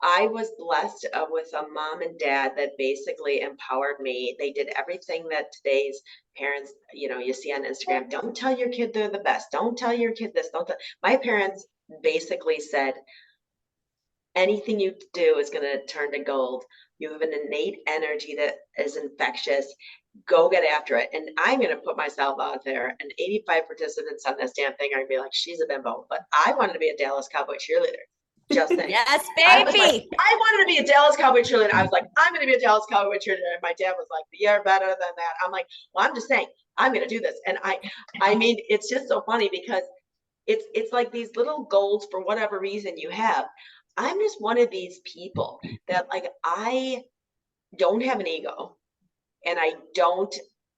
S5: I was blessed with a mom and dad that basically empowered me. They did everything that today's parents, you see on Instagram. Don't tell your kid they're the best. Don't tell your kid this. My parents basically said, anything you do is going to turn to gold. You have an innate energy that is infectious. Go get after it. And I'm going to put myself out there. And 85 participants on this damn thing are going to be like, she's a bimbo. But I wanted to be a Dallas Cowboy cheerleader. Just saying.
S6: Yes,
S5: I
S6: baby.
S5: wanted to be a Dallas Cowboy cheerleader. I was like, I'm going to be a Dallas Cowboy cheerleader. And my dad was like, you're better than that. I'm like, well, I'm just saying, I'm going to do this. And I mean, it's just so funny because it's like these little goals for whatever reason you have. I'm just one of these people that, like, I don't have an ego, and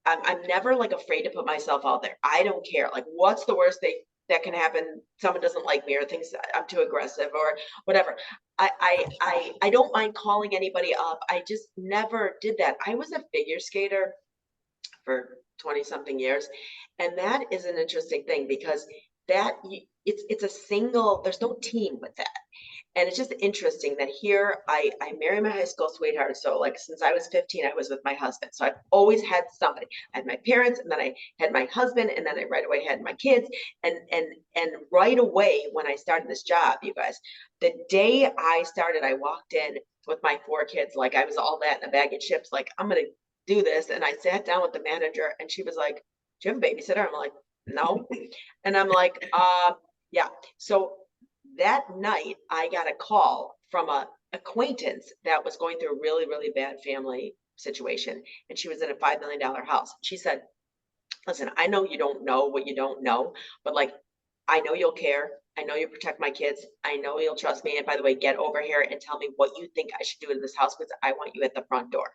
S5: I'm never like afraid to put myself out there. I don't care. Like, what's the worst thing that can happen? Someone doesn't like me or thinks I'm too aggressive or whatever. I don't mind calling anybody up. I just never did that. I was a figure skater for 20 something years. And that is an interesting thing because it's a single, there's no team with that. And it's just interesting that here I married my high school sweetheart. So like since I was 15, I was with my husband. So I've always had somebody. I had my parents, and then I had my husband, and then I right away had my kids. And right away when I started this job, you guys, the day I started, I walked in with my 4 kids, like I was all that in a bag of chips, like I'm gonna do this. And I sat down with the manager, and she was like, "Do you have a babysitter?" I'm like, "No." And I'm like, yeah. So that night I got a call from a acquaintance that was going through a really, really bad family situation. And she was in a $5 million house. She said, "Listen, I know you don't know what you don't know, but like, I know you'll care. I know you'll protect my kids. I know you'll trust me. And by the way, get over here and tell me what you think I should do in this house, because I want you at the front door."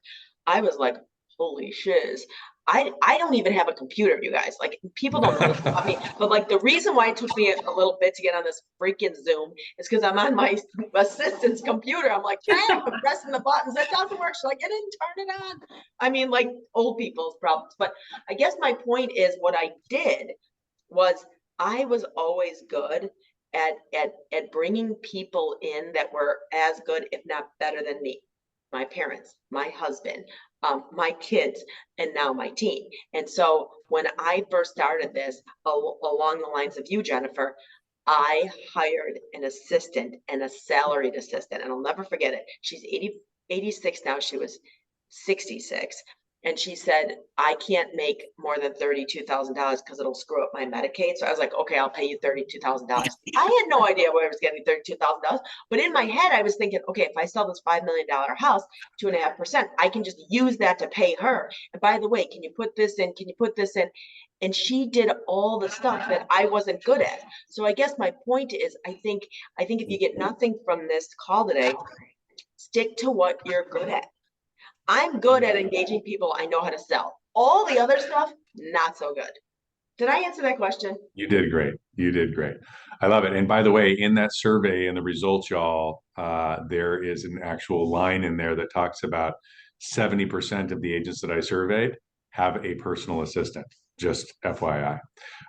S5: I was like, holy shiz. I don't even have a computer, you guys. Like, people don't know this about me. But like, the reason why it took me a little bit to get on this freaking Zoom is because I'm on my assistant's computer. I'm like, I'm pressing the buttons. That doesn't work. She's like, "I didn't turn it on." I mean, like old people's problems. But I guess my point is, what I did was I was always good at bringing people in that were as good, if not better than me. My parents, my husband, my kids, and now my team. And so when I first started this, along the lines of you, Jennifer, I hired an assistant and a salaried assistant, and I'll never forget it. She's 86 now. She was 66. And she said, "I can't make more than $32,000 because it'll screw up my Medicaid." So I was like, "Okay, I'll pay you $32,000. I had no idea where I was getting $32,000. But in my head, I was thinking, okay, if I sell this $5 million house, 2.5%, I can just use that to pay her. And by the way, can you put this in? Can you put this in? And she did all the stuff that I wasn't good at. So I guess my point is, I think if you get nothing from this call today, stick to what you're good at. I'm good at engaging people. I know how to sell. All the other stuff, not so good. Did I answer that question?
S1: You did great. You did great. I love it. And by the way, in that survey and the results, y'all, there is an actual line in there that talks about 70% of the agents that I surveyed have a personal assistant. Just FYI.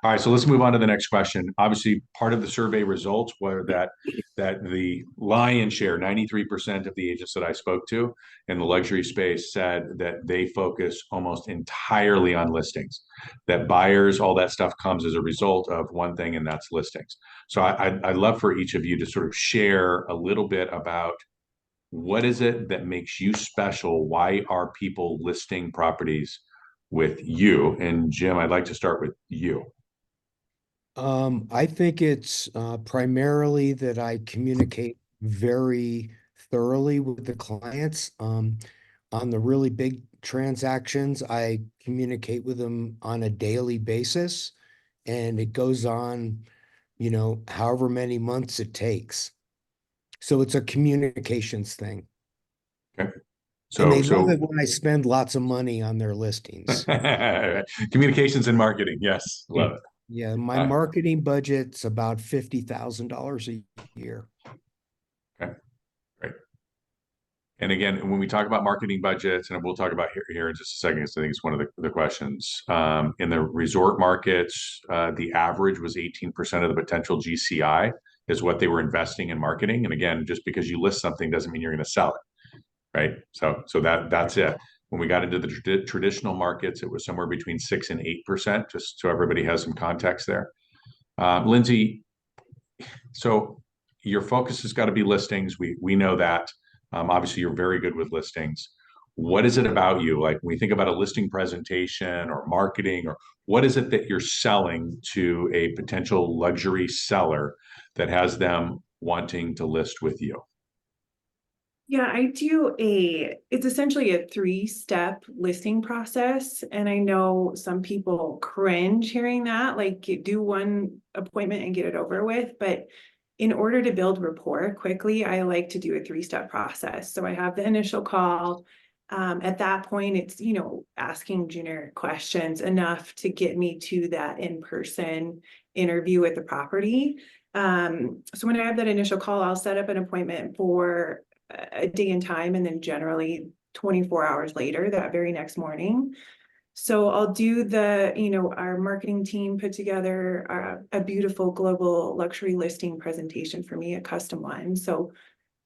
S1: All right, so let's move on to the next question. Obviously, part of the survey results were that the lion's share, 93% of the agents that I spoke to in the luxury space said that they focus almost entirely on listings, that buyers, all that stuff comes as a result of one thing, and that's listings. So I'd love for each of you to sort of share a little bit about what is it that makes you special? Why are people listing properties with you? And Jim, I'd like to start with you.
S8: I think it's primarily that I communicate very thoroughly with the clients. On the really big transactions, I communicate with them on a daily basis, and it goes on, however many months it takes. So it's a communications thing.
S1: Okay.
S8: And they
S1: So
S8: love it when I spend lots of money on their listings.
S1: communications and marketing. Yes. Love it.
S8: Yeah, my marketing budget's about $50,000 a year.
S1: Okay. Great. And again, when we talk about marketing budgets, and we'll talk about here in just a second, because I think it's one of the questions. In the resort markets, the average was 18% of the potential GCI is what they were investing in marketing. And again, just because you list something doesn't mean you're going to sell it, right? So that's it. When we got into the traditional markets, it was somewhere between 6 and 8%, just so everybody has some context there. Lindsay, so your focus has got to be listings. We know that. Obviously, you're very good with listings. What is it about you? Like when we think about a listing presentation or marketing, or what is it that you're selling to a potential luxury seller that has them wanting to list with you?
S7: Yeah, it's essentially a 3-step listing process. And I know some people cringe hearing that, like do one appointment and get it over with. But in order to build rapport quickly, I like to do a 3-step process. So I have the initial call. At that point, it's, asking generic questions enough to get me to that in-person interview with the property. So when I have that initial call, I'll set up an appointment for a day and time, and then generally 24 hours later, that very next morning, So I'll do our marketing team put together a beautiful global luxury listing presentation for me, a custom one. So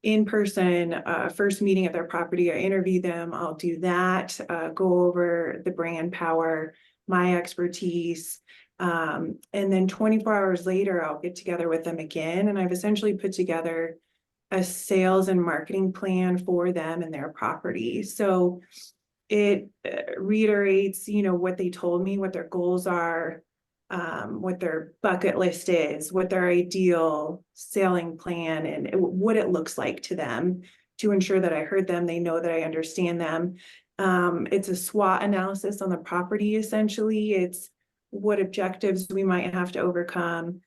S7: in person, first meeting at their property, I interview them. I'll do that, go over the brand power, my expertise. And then 24 hours later, I'll get together with them again. And I've essentially put together a sales and marketing plan for them and their property. So it reiterates, what they told me, what their goals are, what their bucket list is, what their ideal selling plan and what it looks like to them to ensure that I heard them, they know that I understand them. It's a SWOT analysis on the property, essentially. It's what objectives we might have to overcome,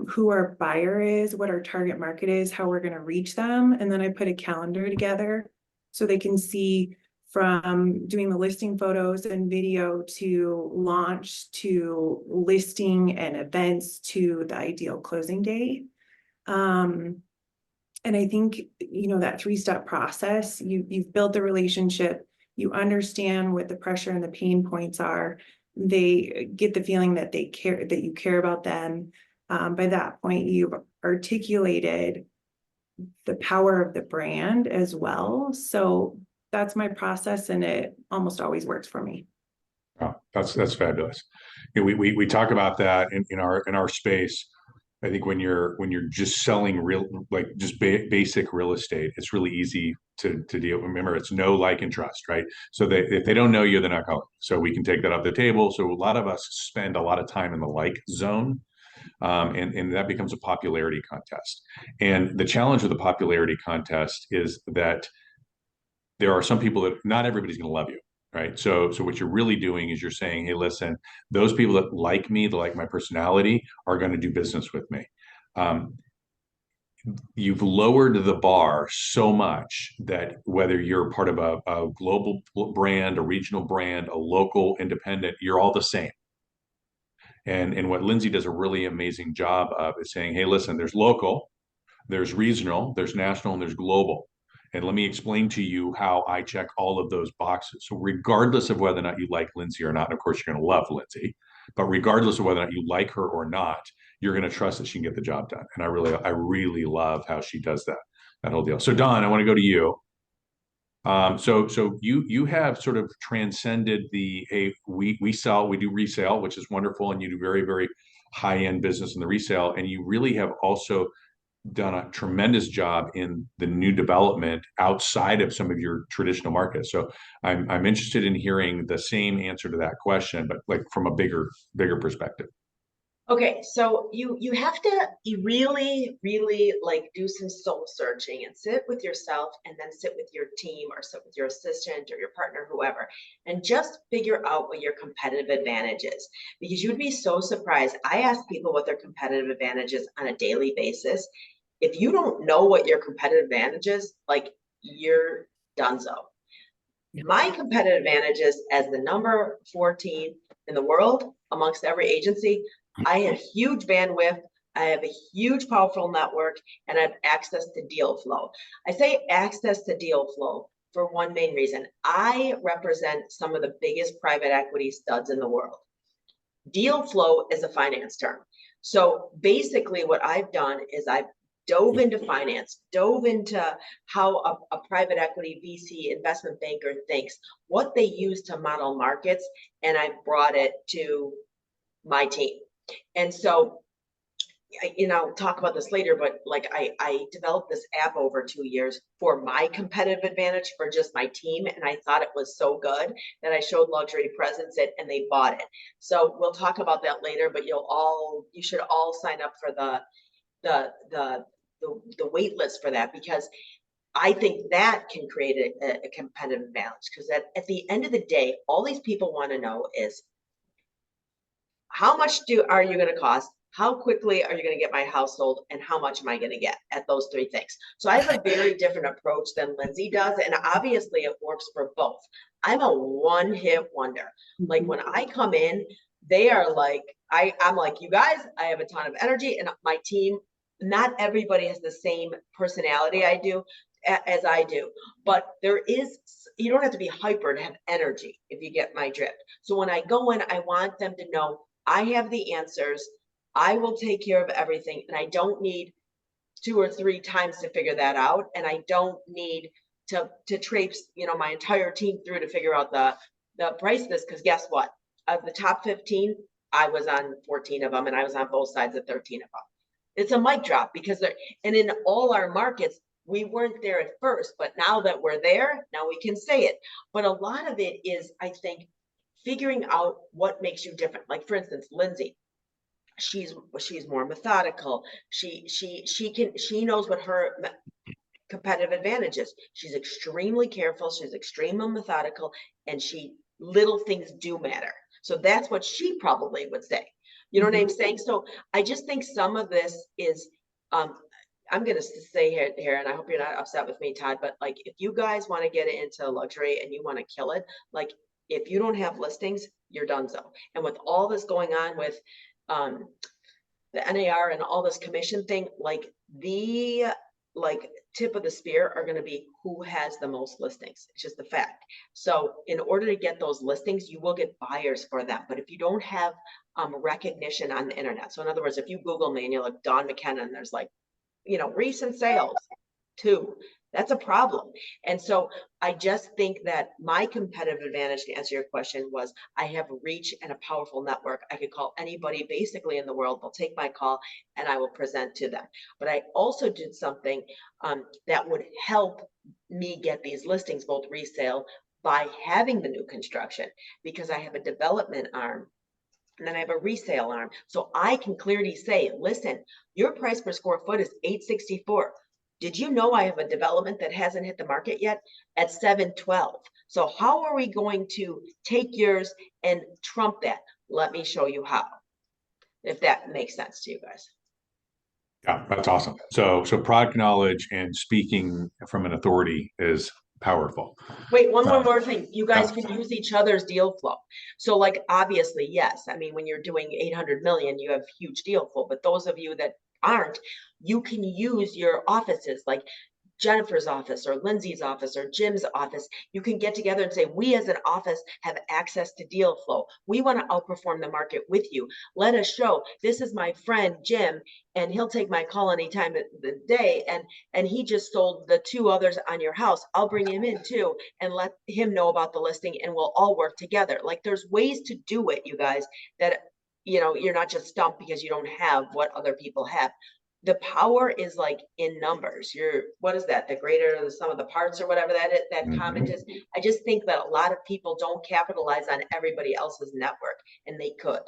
S7: who our buyer is, what our target market is, how we're going to reach them. And then I put a calendar together so they can see from doing the listing photos and video to launch to listing and events to the ideal closing date. And I think, that 3-step process, you've built the relationship, you understand what the pressure and the pain points are. They get the feeling that they care, that you care about them. By that point, you've articulated the power of the brand as well. So that's my process, and it almost always works for me.
S1: Oh, that's fabulous. We talk about that in our space. I think when you're just selling basic real estate, it's really easy to deal. Remember, it's know, like, and trust, right? So if they don't know you, they're not calling. So we can take that off the table. So a lot of us spend a lot of time in the like zone. And that becomes a popularity contest. And the challenge with the popularity contest is that there are some people that not everybody's going to love you, right? So what you're really doing is you're saying, hey, listen, those people that like me, that like my personality, are going to do business with me. You've lowered the bar so much that whether you're part of a global brand, a regional brand, a local independent, you're all the same. And what Lindsay does a really amazing job of is saying, hey, listen, there's local, there's regional, there's national, and there's global. And let me explain to you how I check all of those boxes. So regardless of whether or not you like Lindsay or not, and of course you're going to love Lindsay, but regardless of whether or not you like her or not, you're going to trust that she can get the job done. And I really love how she does that whole deal. So Don, I want to go to you. So you have sort of transcended we do resale, which is wonderful, and you do very, very high-end business in the resale, and you really have also done a tremendous job in the new development outside of some of your traditional markets. So I'm interested in hearing the same answer to that question, but like from a bigger perspective.
S5: Okay, so you have to really, really like do some soul searching and sit with yourself and then sit with your team or sit with your assistant or your partner, whoever, and just figure out what your competitive advantage is. Because you'd be so surprised. I ask people what their competitive advantage is on a daily basis. If you don't know what your competitive advantage is, like you're donezo. My competitive advantage is as the number 14 in the world amongst every agency. I have huge bandwidth, I have a huge powerful network, and I have access to deal flow. I say access to deal flow for one main reason. I represent some of the biggest private equity studs in the world. Deal flow is a finance term. So basically what I've done is I've dove into finance, dove into how a private equity VC investment banker thinks, what they use to model markets, and I brought it to my team. And so, I'll talk about this later, but like I developed this app over 2 years for my competitive advantage for just my team. And I thought it was so good that I showed Luxury Presence it and they bought it. So we'll talk about that later, but you should all sign up for the wait list for that, because I think that can create a competitive advantage. Because at the end of the day, all these people want to know is, how much are you going to cost? How quickly are you going to get my house sold? And how much am I going to get at those 3 things? So I have a very different approach than Lindsay does. And obviously it works for both. I'm a one-hit wonder. Like when I come in, they are like, I'm like, you guys, I have a ton of energy, and my team, not everybody has the same personality I do. as I do, but you don't have to be hyper to have energy, if you get my drift. So when I go in, I want them to know I have the answers. I will take care of everything, and I don't need 2 or 3 times to figure that out. And I don't need to traipse, my entire team through to figure out the price of this. Because guess what? Of the top 15, I was on 14 of them, and I was on both sides of 13 of them. It's a mic drop because and in all our markets, we weren't there at first, but now that we're there, now we can say it. But a lot of it is, I think, figuring out what makes you different. Like, for instance, Lindsay, she's more methodical. She knows what her competitive advantage is. She's extremely careful. She's extremely methodical, and little things do matter. So that's what she probably would say. You know what I'm saying? So I just think some of this is, I'm going to say here, and I hope you're not upset with me, Todd, but like, if you guys want to get into luxury and you want to kill it, like, if you don't have listings, you're done. So, and with all this going on with the NAR and all this commission thing, like, the tip of the spear are going to be who has the most listings. It's just the fact. So in order to get those listings, you will get buyers for them. But if you don't have recognition on the internet, so in other words, if you Google me and you're like Dawn McKenna, and there's like, recent sales 2, that's a problem. And so I just think that my competitive advantage, to answer your question, was I have reach and a powerful network. I could call anybody basically in the world. They'll take my call and I will present to them. But I also did something that would help me get these listings, both resale, by having the new construction, because I have a development arm and then I have a resale arm. So I can clearly say, listen, your price per square foot is $864. Did you know I have a development that hasn't hit the market yet at $712? So how are we going to take yours and trump that? Let me show you how, if that makes sense to you guys.
S1: Yeah, that's awesome. So product knowledge and speaking from an authority is powerful.
S5: Wait, one more thing. You guys can use each other's deal flow. So like, obviously, yes. I mean, when you're doing 800 million, you have huge deal flow, but those of you that aren't, you can use your offices, like Jennifer's office or Lindsay's office or Jim's office. You can get together and say, we as an office have access to deal flow. We want to outperform the market with you. Let us show, this is my friend Jim, and he'll take my call any time of the day. And he just sold the 2 others on your house. I'll bring him in too and let him know about the listing, and we'll all work together. Like, there's ways to do it, you guys, that, you're not just stumped because you don't have what other people have. The power is like in numbers. What is that? The greater the sum of the parts, or whatever that comment is. I just think that a lot of people don't capitalize on everybody else's network, and they could.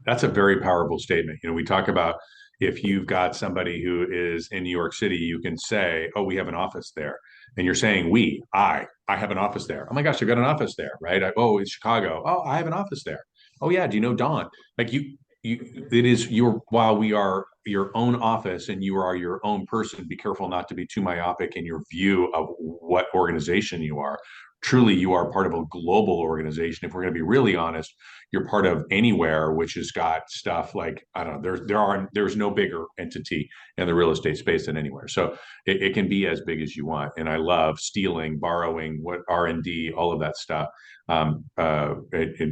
S1: That's a very powerful statement. We talk about, if you've got somebody who is in New York City, you can say, oh, we have an office there. And you're saying I have an office there. Oh my gosh, I've got an office there, right? Oh, it's Chicago. Oh, I have an office there. Oh yeah, do you know Dawn? Like, it is while we are your own office and you are your own person, be careful not to be too myopic in your view of what organization you are. Truly, you are part of a global organization. If we're going to be really honest, you're part of Anywhere, which has got stuff like, I don't know, there's no bigger entity in the real estate space than Anywhere. So it can be as big as you want. And I love stealing, borrowing, what R&D, all of that stuff. And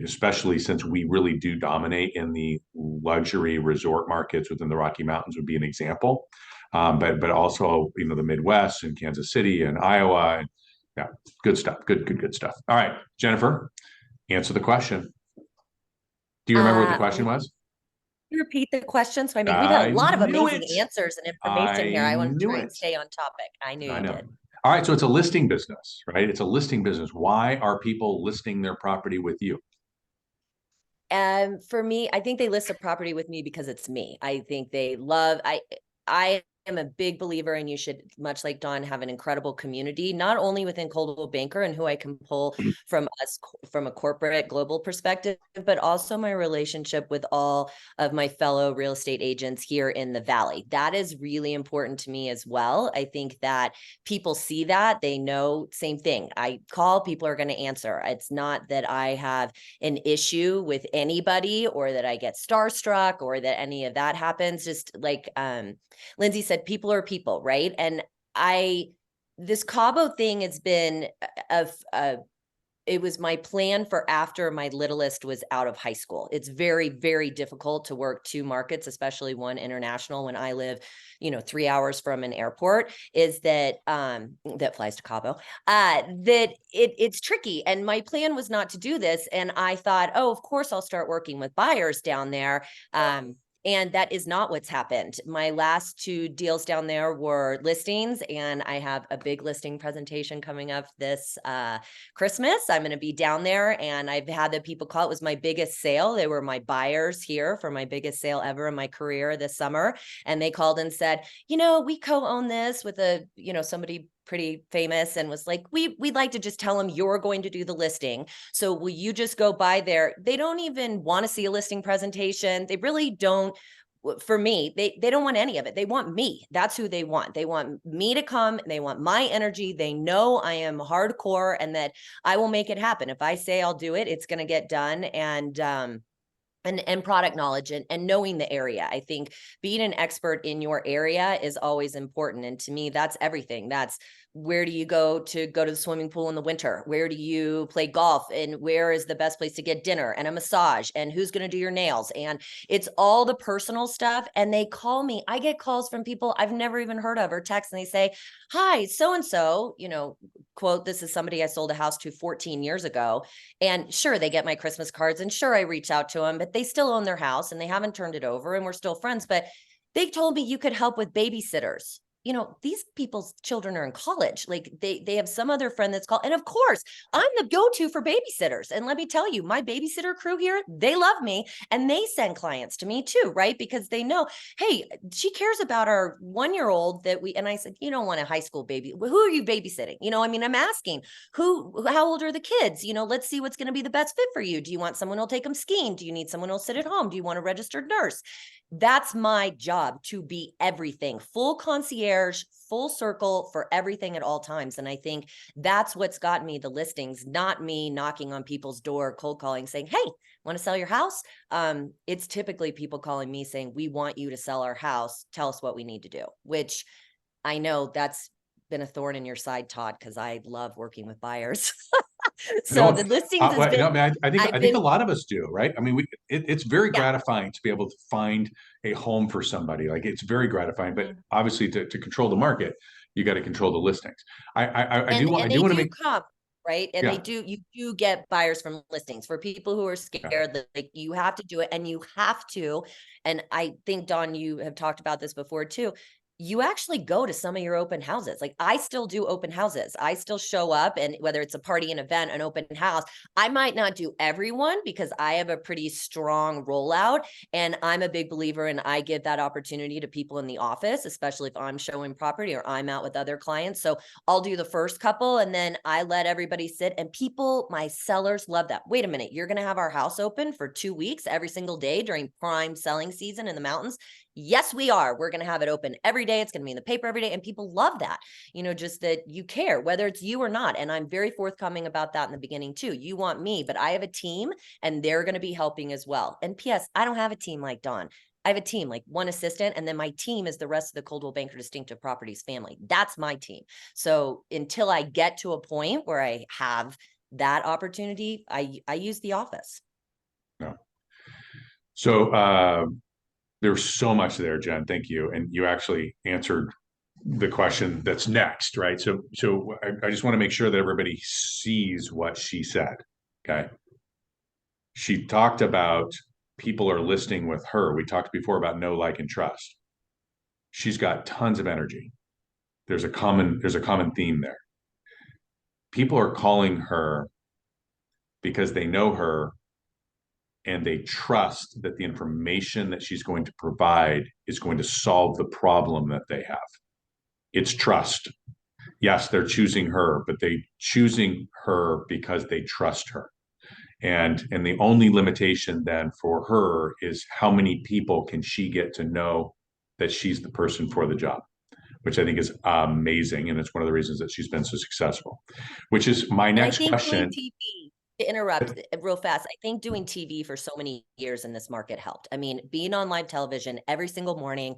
S1: especially since we really do dominate in the luxury resort markets within the Rocky Mountains would be an example. But also, the Midwest and Kansas City and Iowa. And yeah, good stuff. Good stuff. All right, Jennifer, answer the question. Do you remember what the question was?
S6: Repeat the question. So, I mean, we've had a lot of amazing answers and information here. I want to try and stay on topic. I knew you did.
S1: All right. So it's a listing business, right? It's a listing business. Why are people listing their property with you?
S6: And for me, I think they list a property with me because it's me. I think they love, I am a big believer, and you should, much like Dawn, have an incredible community, not only within Coldwell Banker and who I can pull from a corporate global perspective, but also my relationship with all of my fellow real estate agents here in the Valley. That is really important to me as well. I think that people see that, they know, same thing. I call, people are going to answer. It's not that I have an issue with anybody or that I get starstruck or that any of that happens. Just like Lindsay said, people are people, right? And I this Cabo thing has been it was my plan for after my littlest was out of high school. It's very, very difficult to work 2 markets, especially one international when I live, 3 hours from an airport, is that that flies to Cabo, that it's tricky. And my plan was not to do this. And I thought, oh, of course I'll start working with buyers down there. And that is not what's happened. My last 2 deals down there were listings, and I have a big listing presentation coming up this Christmas. I'm going to be down there, and I've had the people call. It was my biggest sale. They were my buyers here for my biggest sale ever in my career this summer. And they called and said, we co-own this with somebody pretty famous, and was like, we'd like to just tell them you're going to do the listing. So will you just go by there? They don't even want to see a listing presentation. They really don't. For me, they don't want any of it. They want me. That's who they want. They want me to come. They want my energy. They know I am hardcore and that I will make it happen. If I say I'll do it, it's going to get done. And product knowledge and knowing the area. I think being an expert in your area is always important. And to me, that's everything. That's where do you go to the swimming pool in the winter? Where do you play golf? And where is the best place to get dinner and a massage? And who's going to do your nails? And it's all the personal stuff. And they call me. I get calls from people I've never even heard of or text, and they say, hi, so-and-so, quote, this is somebody I sold a house to 14 years ago. And sure, they get my Christmas cards, and sure, I reach out to them, but they still own their house and they haven't turned it over, and we're still friends. But they told me you could help with babysitters. These people's children are in college. Like they have some other friend that's called. And of course, I'm the go-to for babysitters. And let me tell you, my babysitter crew here, they love me, and they send clients to me too, right? Because they know, hey, she cares about our 1-year-old and I said, you don't want a high school baby. Who are you babysitting? I'm asking how old are the kids? Let's see what's going to be the best fit for you. Do you want someone who'll take them skiing? Do you need someone who'll sit at home? Do you want a registered nurse? That's my job, to be everything, full concierge, full circle for everything at all times. And I think that's what's got me the listings, not me knocking on people's door, cold calling, saying, hey, want to sell your house? It's typically people calling me saying, we want you to sell our house. Tell us what we need to do, which I know that's been a thorn in your side, Todd, because I love working with buyers. So the listings has been,
S1: I think a lot of us do, right? I mean, it's very gratifying to be able to find a home for somebody. Like, it's very gratifying, but obviously to control the market, you got to control the listings. I do want to make
S6: come, right. And you do get buyers from listings. For people who are scared, like, you have to do it, and you have to. And I think, Dawn, you have talked about this before too. You actually go to some of your open houses. Like, I still do open houses. I still show up, and whether it's a party, an event, an open house, I might not do everyone because I have a pretty strong rollout, and I'm a big believer, and I give that opportunity to people in the office, especially if I'm showing property or I'm out with other clients. So I'll do the first couple, and then I let everybody sit, and my sellers love that. Wait a minute, you're going to have our house open for 2 weeks every single day during prime selling season in the mountains? Yes, we are. We're going to have it open every day. It's going to be in the paper every day. And people love that, just that you care, whether it's you or not. And I'm very forthcoming about that in the beginning too. You want me, but I have a team, and they're going to be helping as well. And P.S., I don't have a team like Dawn. I have a team, like one assistant, and then my team is the rest of the Coldwell Banker Distinctive Properties family. That's my team. So until I get to a point where I have that opportunity, I use the office.
S1: No. So, there's so much there, Jen. Thank you. And you actually answered the question that's next, right? So I just want to make sure that everybody sees what she said. Okay. She talked about people are listing with her. We talked before about know, like, and trust. She's got tons of energy. There's a common theme there. People are calling her because they know her, and they trust that the information that she's going to provide is going to solve the problem that they have. It's trust. Yes, they're choosing her, but they choosing her because they trust her. And the only limitation then for her is how many people can she get to know that she's the person for the job, which I think is amazing. And it's one of the reasons that she's been so successful, which is my next question.
S6: TV. To interrupt real fast, I think doing TV for so many years in this market helped. I mean, being on live television every single morning,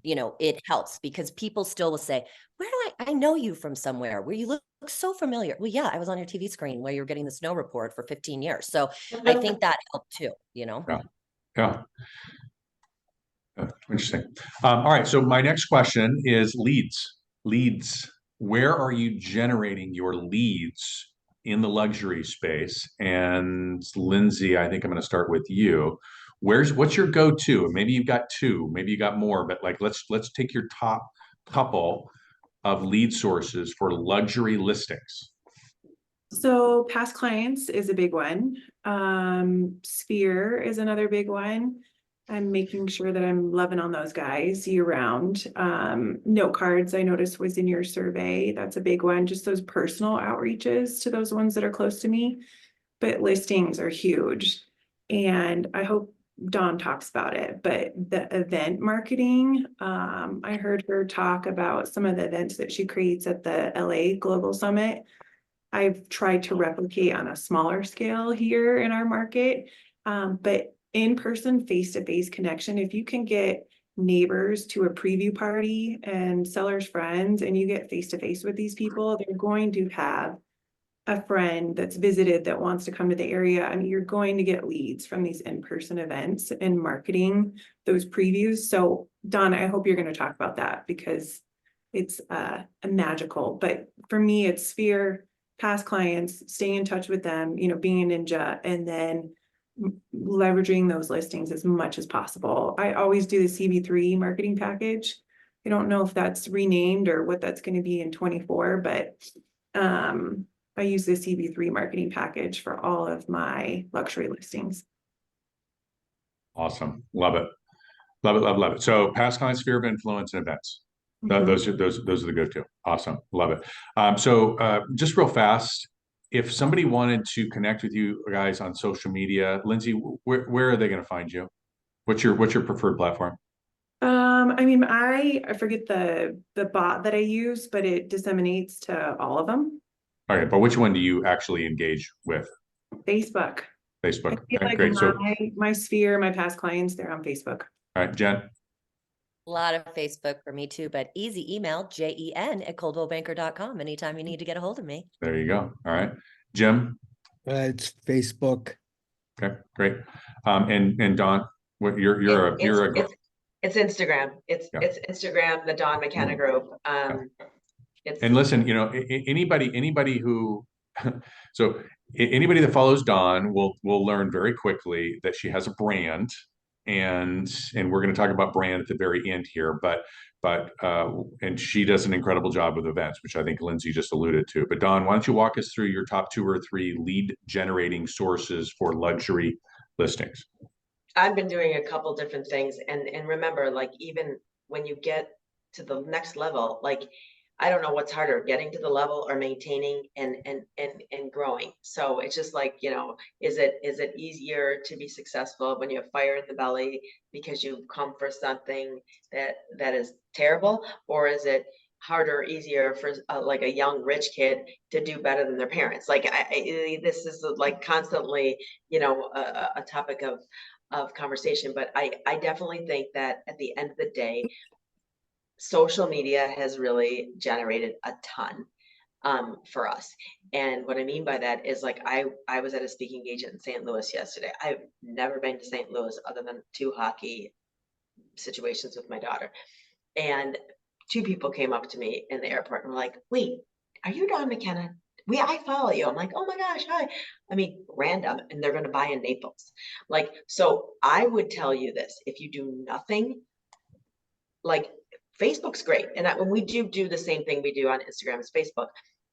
S6: it helps because people still will say, where do I know you from somewhere where you look so familiar. Well, yeah, I was on your TV screen where you're getting the snow report for 15 years. So I think that helped too,
S1: Yeah. Interesting. All right. So my next question is leads. Leads. Where are you generating your leads in the luxury space? And Lindsay, I think I'm going to start with you. What's your go-to? Maybe you've got two, maybe you got more, but like let's take your top couple of lead sources for luxury listings.
S7: So past clients is a big one. Sphere is another big one. I'm making sure that I'm loving on those guys year round. Note cards I noticed was in your survey. That's a big one. Just those personal outreaches to those ones that are close to me. But listings are huge. And I hope Dawn talks about it, but the event marketing, I heard her talk about some of the events that she creates at the LA Global Summit. I've tried to replicate on a smaller scale here in our market, but in-person, face-to-face connection, if you can get neighbors to a preview party and sellers' friends, and you get face-to-face with these people, they're going to have a friend that's visited that wants to come to the area. I mean, you're going to get leads from these in-person events and marketing those previews. So Dawn, I hope you're going to talk about that because it's a magical, but for me, it's Sphere, past clients, staying in touch with them, being a ninja, and then leveraging those listings as much as possible. I always do the CB3 marketing package. I don't know if that's renamed or what that's going to be in 24, but I use the CB3 marketing package for all of my luxury listings.
S1: Awesome. Love it. Love it, love it, love it. So past client, sphere of influence, and events. Those are the go-to. Awesome. Love it. So just real fast, if somebody wanted to connect with you guys on social media, Lindsay, where are they going to find you? What's your preferred platform?
S7: I mean, I forget the bot that I use, but it disseminates to all of them.
S1: All right, but which one do you actually engage with?
S7: Facebook.
S1: Facebook.
S7: I feel like
S1: great.
S7: my sphere, my past clients, they're on Facebook.
S1: All right, Jen.
S6: A lot of Facebook for me too, but easy email, jen@coldwellbanker.com anytime you need to get a hold of me.
S1: There you go. All right. Jim?
S8: It's Facebook.
S1: Okay, great. And Dawn, what
S5: it's Instagram. It's Instagram, the Dawn McKenna Group.
S1: And listen, anybody who so anybody that follows Dawn will learn very quickly that she has a brand, and we're going to talk about brand at the very end here, but and she does an incredible job with events, which I think Lindsay just alluded to. But Dawn, why don't you walk us through your top 2 or 3 lead generating sources for luxury listings?
S5: I've been doing a couple different things, and remember, like, even when you get to the next level, like, I don't know what's harder, getting to the level or maintaining and growing. So it's just like, is it easier to be successful when you have fire in the belly because you've come for something that is terrible, or is it harder or easier for like a young rich kid to do better than their parents? Like this is like constantly, a topic of conversation, but I definitely think that at the end of the day, social media has really generated a ton for us. And what I mean by that is, like, I was at a speaking engagement in St. Louis yesterday. I've never been to St. Louis other than 2 hockey situations with my daughter. And 2 people came up to me in the airport and were like, wait, are you Dawn McKenna? I follow you. I'm like, oh my gosh, hi. I mean, random, and they're going to buy in Naples. Like, so I would tell you this, if you do nothing, like, Facebook's great. And when we do the same thing we do on Instagram is Facebook,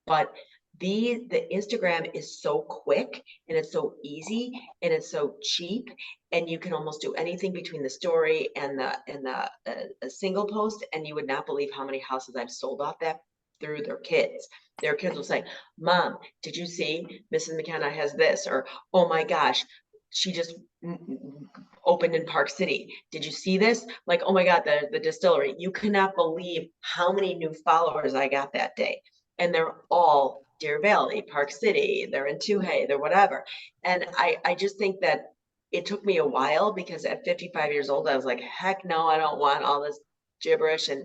S5: but the Instagram is so quick and it's so easy and it's so cheap, and you can almost do anything between the story and the a single post, and you would not believe how many houses I've sold off that through their kids. Their kids will say, Mom, did you see Mrs. McKenna has this? Or, oh my gosh, she just opened in Park City. Did you see this? Like, oh my God, the distillery. You cannot believe how many new followers I got that day. And they're all Deer Valley, Park City, they're in Toohey, they're whatever. And I just think that it took me a while, because at 55 years old, I was like, heck no, I don't want all this gibberish. And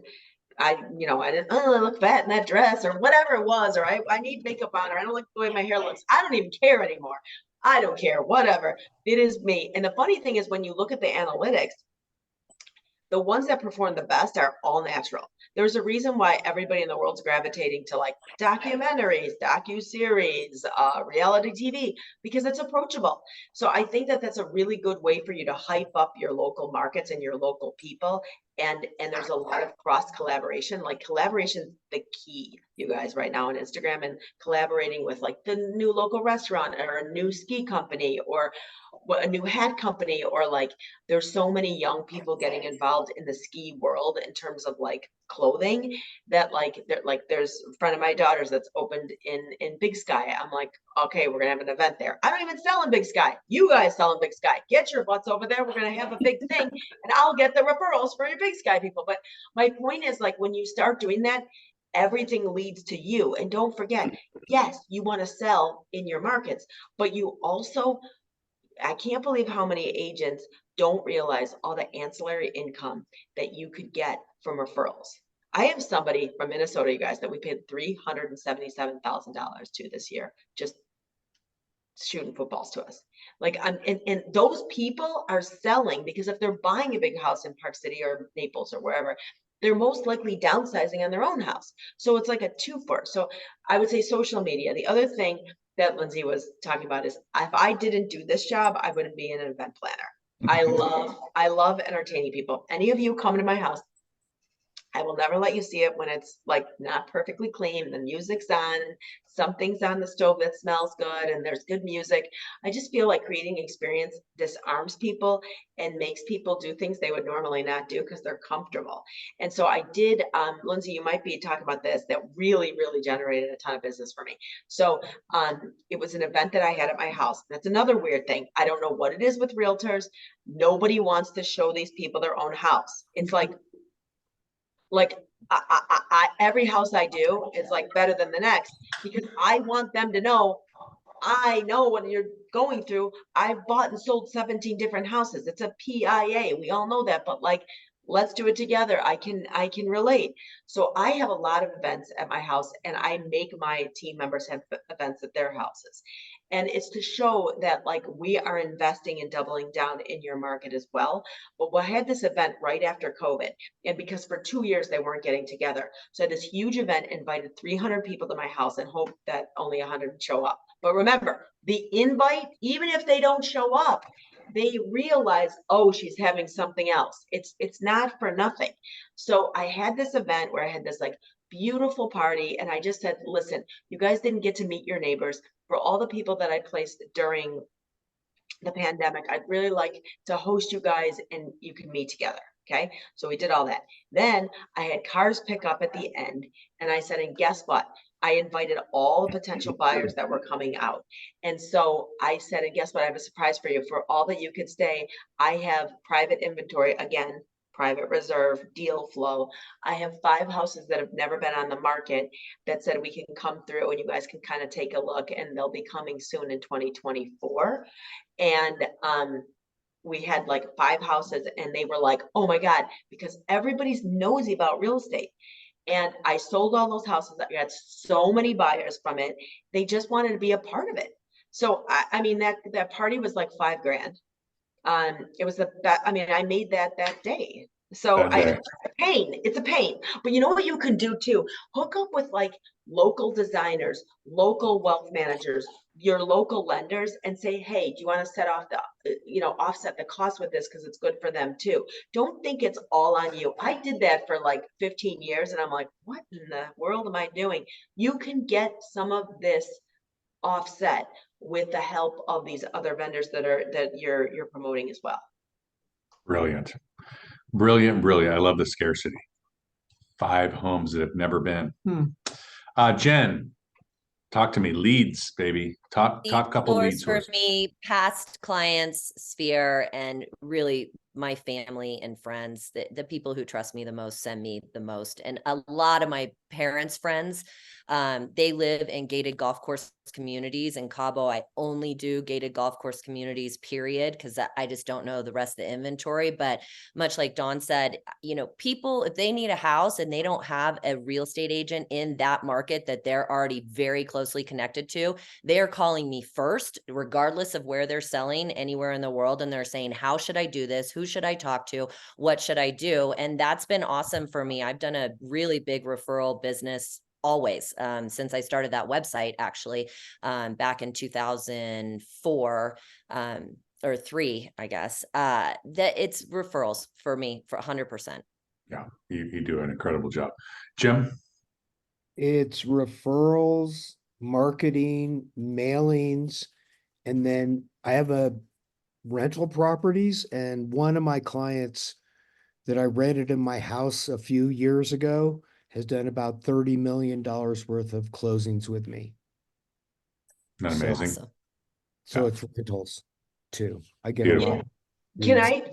S5: I didn't, oh, I look fat in that dress or whatever it was, or I need makeup on, or I don't like the way my hair looks. I don't even care anymore. I don't care, whatever. It is me. And the funny thing is, when you look at the analytics, the ones that perform the best are all natural. There's a reason why everybody in the world's gravitating to like documentaries, docu-series, reality TV, because it's approachable. So I think that that's a really good way for you to hype up your local markets and your local people. And there's a lot of cross collaboration. Like, collaboration, the key, you guys, right now on Instagram, and collaborating with like the new local restaurant or a new ski company or a new hat company, or like, there's so many young people getting involved in the ski world in terms of like clothing, that like there's a friend of my daughter's that's opened in Big Sky. I'm like, okay, we're gonna have an event there. I don't even sell in Big Sky. You guys sell in Big Sky. Get your butts over there. We're gonna have a big thing, and I'll get the referrals for your Big Sky people. But my point is, like, when you start doing that, everything leads to you. And don't forget, yes, you want to sell in your markets, but you also, I can't believe how many agents don't realize all the ancillary income that you could get from referrals. I have somebody from Minnesota, you guys, that we paid $377,000 to this year, just shooting footballs to us. Like, and those people are selling, because if they're buying a big house in Park City or Naples or wherever, they're most likely downsizing on their own house. So it's like a twofer. So I would say social media. The other thing that Lindsay was talking about is, if I didn't do this job, I wouldn't be an event planner. I love entertaining people. Any of you come to my house, I will never let you see it when it's like not perfectly clean, the music's on, something's on the stove that smells good, and there's good music. I just feel like creating experience disarms people and makes people do things they would normally not do because they're comfortable. And so I did, Lindsay, you might be talking about this, that really, really generated a ton of business for me. So it was an event that I had at my house. That's another weird thing. I don't know what it is with realtors. Nobody wants to show these people their own house. It's like every house I do is like better than the next, because I want them to know, I know what you're going through. I've bought and sold 17 different houses. It's a PIA. We all know that, but like, let's do it together. I can relate. So I have a lot of events at my house, and I make my team members have events at their houses. And it's to show that like we are investing and doubling down in your market as well. But we had this event right after COVID, and because for 2 years they weren't getting together. So I had this huge event, invited 300 people to my house, and hoped that only 100 would show up. But remember, the invite, even if they don't show up, they realize, oh, she's having something else. It's not for nothing. So I had this event where I had this like beautiful party, and I just said, listen, you guys didn't get to meet your neighbors. For all the people that I placed during the pandemic, I'd really like to host you guys and you can meet together. Okay. So we did all that. Then I had cars pick up at the end, and I said, and guess what? I invited all the potential buyers that were coming out. And so I said, and guess what? I have a surprise for you. For all that you could stay, I have private inventory, again, private reserve, deal flow. I have 5 houses that have never been on the market that said we can come through and you guys can kind of take a look, and they'll be coming soon in 2024. And we had like 5 houses, and they were like, oh my God, because everybody's nosy about real estate. And I sold all those houses. I got so many buyers from it. They just wanted to be a part of it. So I mean, that party was like $5,000. It was the best. I mean, I made that day. So it's a pain. But you know what you can do too? Hook up with like local designers, local wealth managers, your local lenders, and say, hey, do you want to set off offset the cost with this, because it's good for them too. Don't think it's all on you. I did that for like 15 years, and I'm like, what in the world am I doing? You can get some of this offset with the help of these other vendors that you're promoting as well.
S1: Brilliant. I love the scarcity. 5 homes that have never been. Jen, talk to me. Leads, baby. Top couple leads
S6: for me, past clients, sphere, and really my family and friends. The people who trust me the most send me the most. And a lot of my parents' friends They live in gated golf course communities. In Cabo, I only do gated golf course communities, period, because I just don't know the rest of the inventory. But much like Dawn said, people, if they need a house and they don't have a real estate agent in that market that they're already very closely connected to, they're calling me first, regardless of where they're selling anywhere in the world. And they're saying, how should I do this? Who should I talk to? What should I do? And that's been awesome for me. I've done a really big referral business always, since I started that website, actually, back in 2004, or 3, I guess, that it's referrals for me for 100%.
S1: Yeah, you do an incredible job. Jim?
S8: It's referrals, marketing, mailings, and then I have a rental properties, and one of my clients that I rented in my house a few years ago has done about $30 million worth of closings with me.
S1: Not
S8: So-
S1: amazing.
S6: Awesome.
S8: So
S1: Yeah.
S8: it's rentals too. I get
S1: Beautiful.
S8: a lot.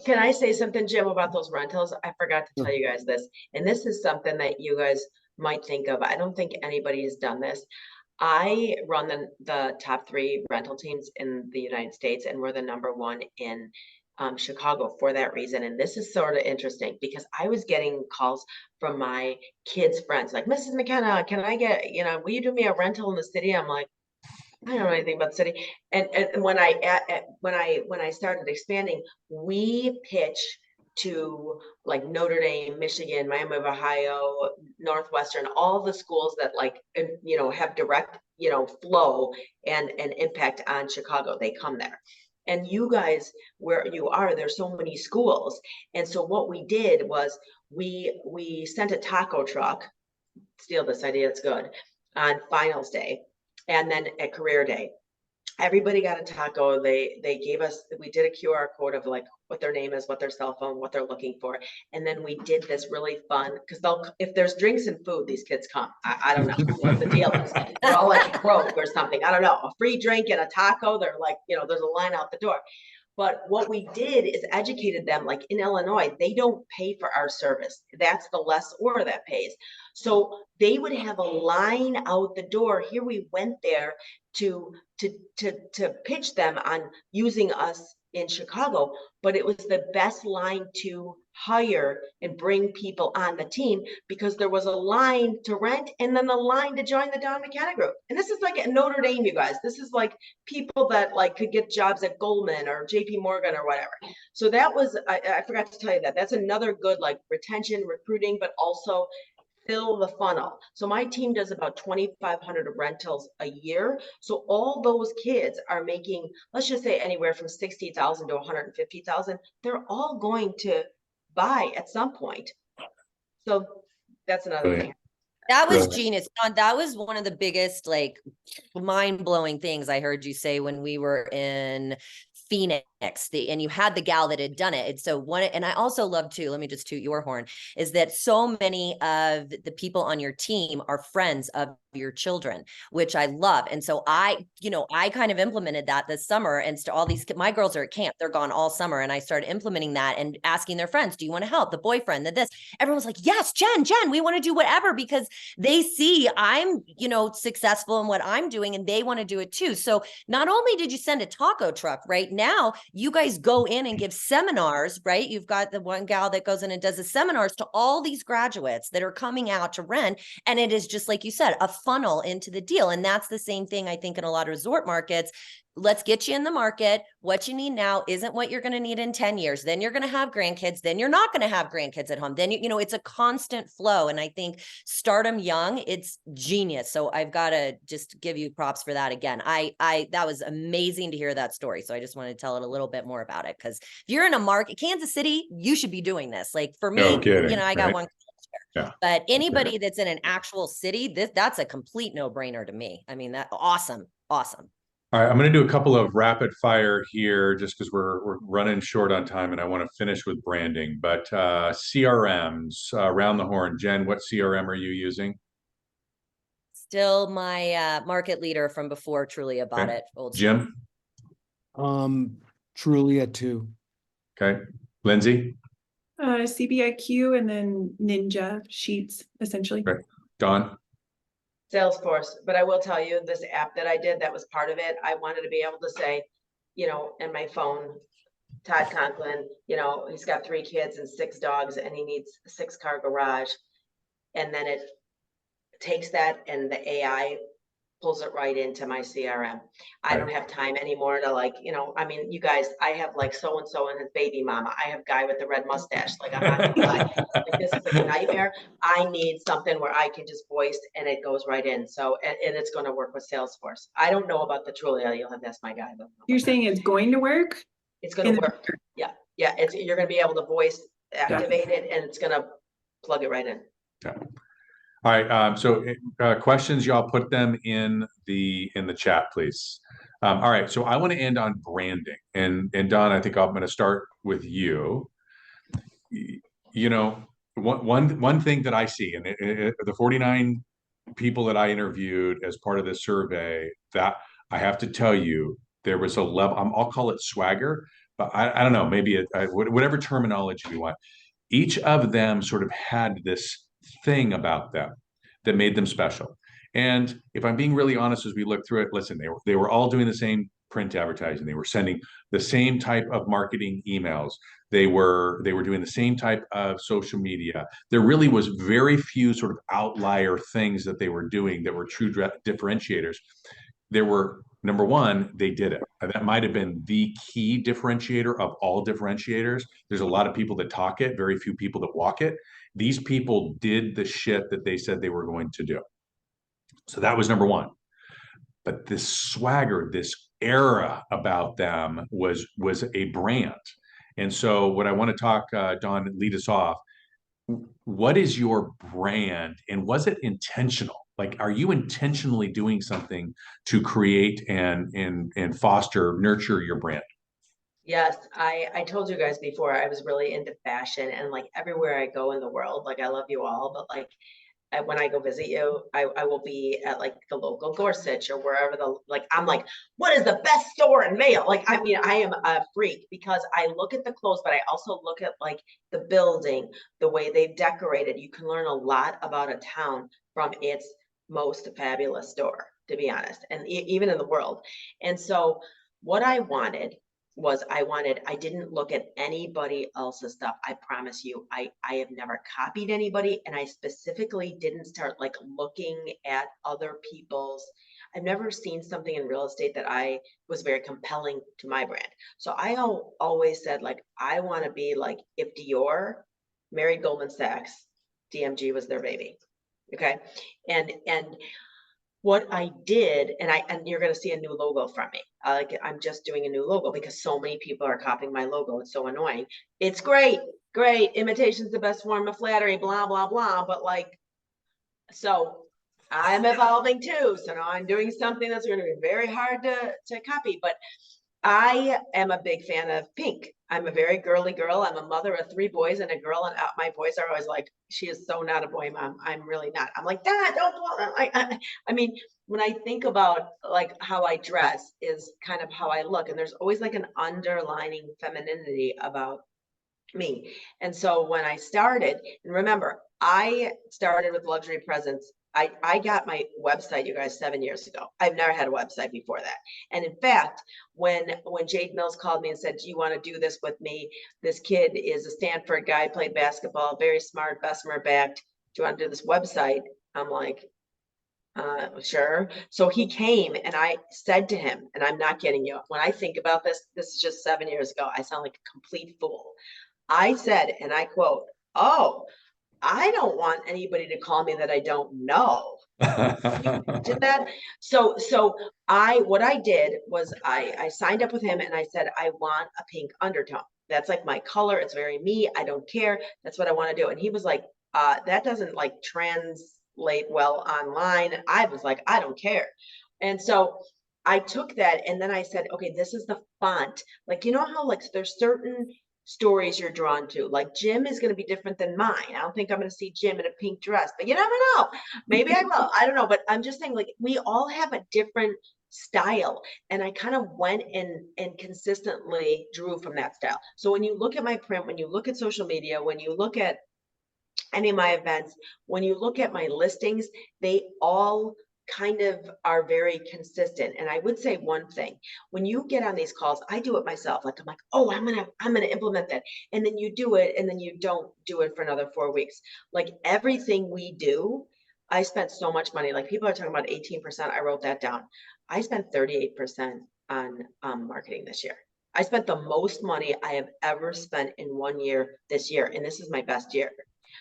S5: Can I say something, Jim, about those rentals? I forgot to tell you guys this, and this is something that you guys might think of. I don't think anybody has done this. I run the top 3 rental teams in the United States, and we're the #1 in Chicago for that reason. And this is sort of interesting because I was getting calls from my kids' friends, like, Mrs. McKenna, can I get, will you do me a rental in the city? I'm like, I don't know anything about the city. And when I started expanding, we pitch to like Notre Dame, Michigan, Miami of Ohio, Northwestern, all the schools that have direct, flow and impact on Chicago. They come there. And you guys, where you are, there's so many schools. And so what we did was we sent a taco truck, steal this idea, it's good, on finals day. And then at career day, everybody got a taco. They gave us, we did a QR code of like what their name is, what their cell phone, what they're looking for. And then we did this really fun, because if there's drinks and food, these kids come. I don't know what the deal is. They're all like broke or something. I don't know. A free drink and a taco. They're like, there's a line out the door. But what we did is educated them, like in Illinois, they don't pay for our service. That's the lessor that pays. So they would have a line out the door. Here we went there to pitch them on using us in Chicago, but it was the best line to hire and bring people on the team, because there was a line to rent and then a line to join the Don McKenna group. And this is like at Notre Dame, you guys. This is like people that like could get jobs at Goldman or JP Morgan or whatever. So that was, I forgot to tell you that. That's another good like retention, recruiting, but also fill the funnel. So my team does about 2,500 rentals a year. So all those kids are making, let's just say anywhere from 60,000 to 150,000. They're all going to buy at some point. So that's another thing.
S6: That was
S1: Really?
S6: genius. That was one of the biggest, like, mind-blowing things I heard you say when we were in Phoenix, and you had the gal that had done it. And so and I also love too, let me just toot your horn, is that so many of the people on your team are friends of your children, which I love. And so I kind of implemented that this summer, and my girls are at camp, they're gone all summer. And I started implementing that and asking their friends, do you want to help? The boyfriend, this, everyone's like, yes, Jen, we want to do whatever, because they see I'm, successful in what I'm doing, and they want to do it too. So not only did you send a taco truck, right now, you guys go in and give seminars, right? You've got the one gal that goes in and does the seminars to all these graduates that are coming out to rent. And it is just like you said, a funnel into the deal. And that's the same thing I think in a lot of resort markets. Let's get you in the market. What you need now isn't what you're going to need in 10 years. Then you're going to have grandkids. Then you're not going to have grandkids at home. Then, it's a constant flow. And I think start them young. It's genius. So I've got to just give you props for that again. That was amazing to hear that story. So I just wanted to tell it a little bit more about it. Because if you're in a market, Kansas City, you should be doing this. Like for me,
S1: No kidding,
S6: I got
S1: right?
S6: one.
S1: Yeah.
S6: But anybody that's in an actual city, that's a complete no-brainer to me. I mean, awesome.
S1: All right, I'm going to do a couple of rapid fire here just because we're running short on time and I want to finish with branding. But CRMs, around the horn. Jen, what CRM are you using?
S6: Still my market leader from before Trulia bought
S1: Okay.
S6: it. Old
S1: Jim?
S8: Trulia too.
S1: Okay. Lindsay?
S7: CBIQ and then Ninja Sheets, essentially.
S1: Okay. Don?
S5: Salesforce, but I will tell you, this app that I did, that was part of it. I wanted to be able to say, you know, in my phone, Todd Conklin, you know, he's got 3 kids and 6 dogs and he needs a 6-car garage. And then it takes that and the AI pulls it right into my CRM. I don't have time anymore to like, you know, I mean, you guys, I have like so-and-so and his baby mama. I have guy with the red mustache. Like, I'm not gonna lie. Like, this is a nightmare. I need something where I can just voice and it goes right in. So, and it's going to work with Salesforce. I don't know about the Trulia. You'll have to ask my guy. But
S7: You're saying it's going to work?
S5: it's going to work. Yeah. Yeah. You're going to be able to voice activate it and it's going to plug it right in.
S1: Yeah. All right. So questions, y'all put them in the chat, please. All right. So I want to end on branding, and Don, I think I'm going to start with you. You know, one thing that I see, and the 49 people that I interviewed as part of this survey, that I have to tell you, there was a level. I'll call it swagger, but I don't know, maybe whatever terminology you want. Each of them sort of had this thing about them that made them special. And if I'm being really honest, as we look through it, listen, they were all doing the same print advertising. They were sending the same type of marketing emails. They were doing the same type of social media. There really was very few sort of outlier things that they were doing that were true differentiators. There were, number one, they did it. That might have been the key differentiator of all differentiators. There's a lot of people that talk it, very few people that walk it. These people did the shit that they said they were going to do. So that was number one. But this swagger, this era about them was a brand. And so what I want to talk, Don, lead us off. What is your brand and was it intentional? Like, are you intentionally doing something to create and foster, nurture your brand?
S5: Yes, I told you guys before, I was really into fashion and like everywhere I go in the world, like I love you all, but like when I go visit you, I will be at like the local Gorsuch or wherever I'm like, what is the best store in Mayo? Like, I mean, I am a freak because I look at the clothes, but I also look at like the building, the way they've decorated. You can learn a lot about a town from its most fabulous store, to be honest, and even in the world. And so what I wanted was I didn't look at anybody else's stuff. I promise you, I have never copied anybody. And I specifically didn't start like looking at other people's, I've never seen something in real estate that I was very compelling to my brand. So I always said like, I want to be like, if Dior married Goldman Sachs, DMG was their baby. Okay. And what I did, and you're going to see a new logo from me. I'm just doing a new logo because so many people are copying my logo. It's so annoying. It's great. Imitation's the best form of flattery, blah, blah, blah. But like, so I'm evolving too. So now I'm doing something that's going to be very hard to copy, but I am a big fan of pink. I'm a very girly girl. I'm a mother of 3 boys and a girl, and my boys are always like, she is so not a boy mom. I'm really not. I'm like, Dad, don't. I mean, when I think about like how I dress is kind of how I look, and there's always like an underlining femininity about me. And so when I started, and remember, I started with Luxury Presence. I got my website, you guys, 7 years ago. I've never had a website before that. And in fact, when Jade Mills called me and said, do you want to do this with me? This kid is a Stanford guy, played basketball, very smart, Bessemer backed. Do you want to do this website? I'm like, sure. So he came and I said to him, and I'm not kidding you, when I think about this, this is just 7 years ago. I sound like a complete fool. I said, and I quote, oh, I don't want anybody to call me that I don't know. Did that? So what I did was I signed up with him and I said, I want a pink undertone. That's like my color. It's very me. I don't care. That's what I want to do. And he was like, that doesn't like translate well online. I was like, I don't care. And so I took that and then I said, okay, this is the font. Like, you know how like there's certain stories you're drawn to. Like Jim is going to be different than mine. I don't think I'm going to see Jim in a pink dress, but you never know. Maybe I will. I don't know. But I'm just saying, like, we all have a different style. And I kind of went and consistently drew from that style. So when you look at my print, when you look at social media, when you look at any of my events, when you look at my listings, they all kind of are very consistent. And I would say one thing, when you get on these calls, I do it myself. Like, I'm like, oh, I'm gonna implement that. And then you do it, and then you don't do it for another 4 weeks. Like everything we do, I spent so much money. Like people are talking about 18%. I wrote that down. I spent 38% on marketing this year. I spent the most money I have ever spent in 1 year this year. And this is my best year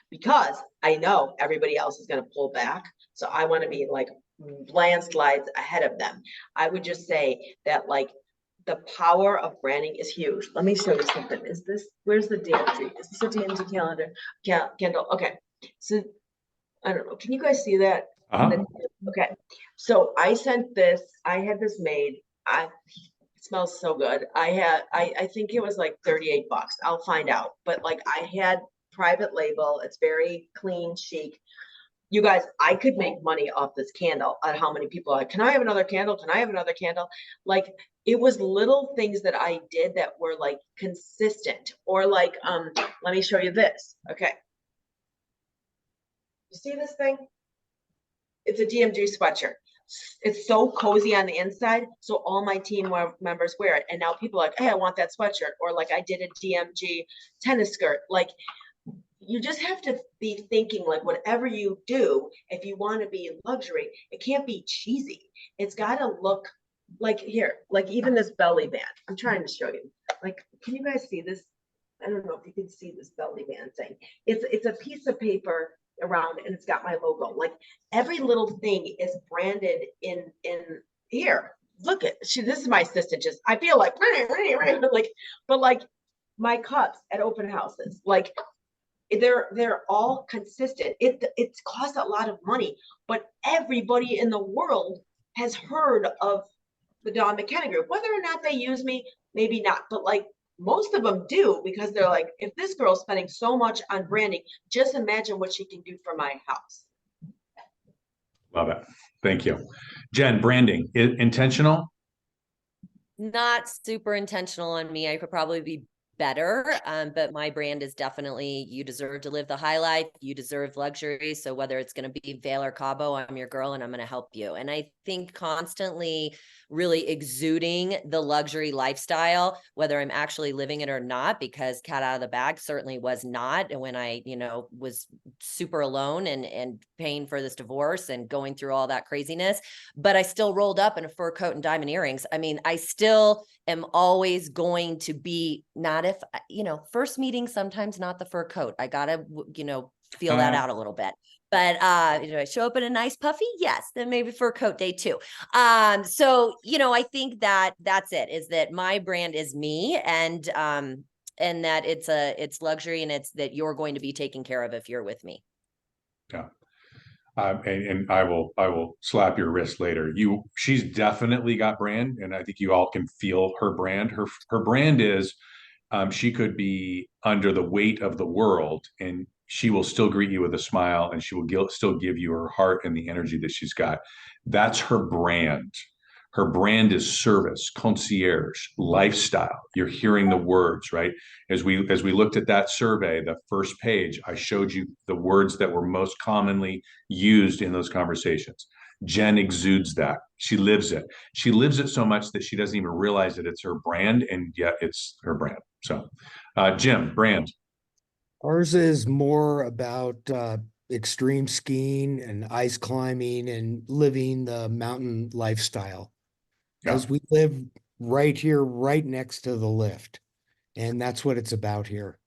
S5: because I know everybody else is going to pull back. So I want to be like landslides ahead of them. I would just say that like the power of branding is huge. Let me show you something. Is this, where's the DMG? Is this a DMG calendar? Kendall. Okay. So I don't know. Can you guys see that? Okay. So I sent this, I had this made. It smells so good. I think it was like 38 bucks. I'll find out. But like I had private label. It's very clean, chic. You guys, I could make money off this candle on how many people are. Can I have another candle? Can I have another candle? Like it was little things that I did that were like consistent or like, let me show you this. Okay. You see this thing? It's a DMG sweatshirt. It's so cozy on the inside. So all my team members wear it. And now people are like, hey, I want that sweatshirt. Or like I did a DMG tennis skirt. Like you just have to be thinking like whatever you do, if you want to be in luxury, it can't be cheesy. It's got to look like here, like even this belly band. I'm trying to show you. Like, can you guys see this? I don't know if you can see this belly band thing. It's a piece of paper around and it's got my logo. Like every little thing is branded in here. Look at this is my assistant. Just I feel like but like my cups at open houses, like they're all consistent. It costs a lot of money, but everybody in the world has heard of the Dawn McKenna Group. Whether or not they use me, maybe not, but like most of them do because they're like, if this girl's spending so much on branding, just imagine what she can do for my house.
S1: Love it. Thank you. Jen, branding, intentional?
S6: Not super intentional on me. I could probably be better, but my brand is definitely you deserve to live the high life. You deserve luxury. So whether it's going to be Vail or Cabo, I'm your girl and I'm going to help you. And I think constantly really exuding the luxury lifestyle, whether I'm actually living it or not, because cat out of the bag certainly was not. And when I, was super alone and paying for this divorce and going through all that craziness, but I still rolled up in a fur coat and diamond earrings. I mean, I still am always going to be not if, first meeting, sometimes not the fur coat. I gotta, feel that out a little bit. But I show up in a nice puffy? Yes, then maybe fur coat day too. So I think that that's it, is that my brand is me and that it's luxury and it's that you're going to be taken care of if you're with me.
S1: Yeah. And I will slap your wrist later. She's definitely got brand, and I think you all can feel her brand. Her brand is she could be under the weight of the world, and she will still greet you with a smile, and she will still give you her heart and the energy that she's got. That's her brand. Her brand is service, concierge, lifestyle. You're hearing the words, right? As we looked at that survey, the first page, I showed you the words that were most commonly used in those conversations. Jen exudes that. She lives it. She lives it so much that she doesn't even realize that it's her brand, and yet it's her brand. So, Jim, brand.
S8: Ours is more about extreme skiing and ice climbing and living the mountain lifestyle. Because we live right here, right next to the lift. And that's what it's about here.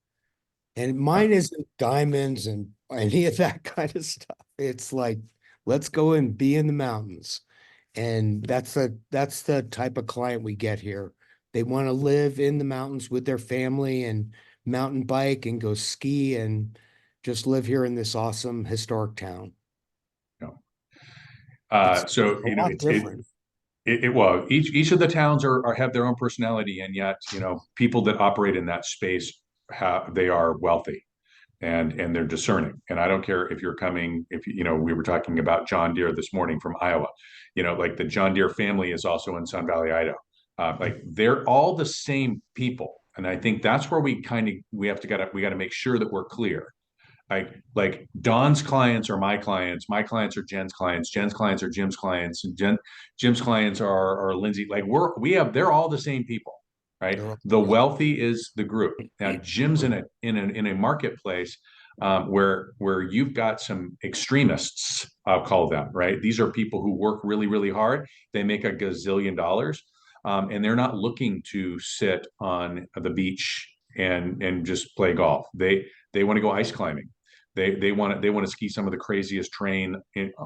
S8: And mine isn't diamonds and any of that kind of stuff. It's like, let's go and be in the mountains. And that's the type of client we get here. They want to live in the mountains with their family and mountain bike and go ski and just live here in this awesome historic town.
S1: So
S8: it's different.
S1: Well, each of the towns have their own personality, and yet people that operate in that space they are wealthy, and they're discerning. And I don't care if you're coming. If we were talking about John Deere this morning from Iowa, like the John Deere family is also in Sun Valley, Idaho. Like they're all the same people, and I think that's where we got to make sure that we're clear. Like Don's clients are my clients are Jen's clients are Jim's clients, and Jim's clients are Lindsay. Like they're all the same people, right? The
S8: Yeah.
S1: wealthy is the group. Now Jim's in a marketplace where you've got some extremists, I'll call them, right? These are people who work really, really hard. They make a gazillion dollars, and they're not looking to sit on the beach and just play golf. They want to go ice climbing. They want to ski some of the craziest terrain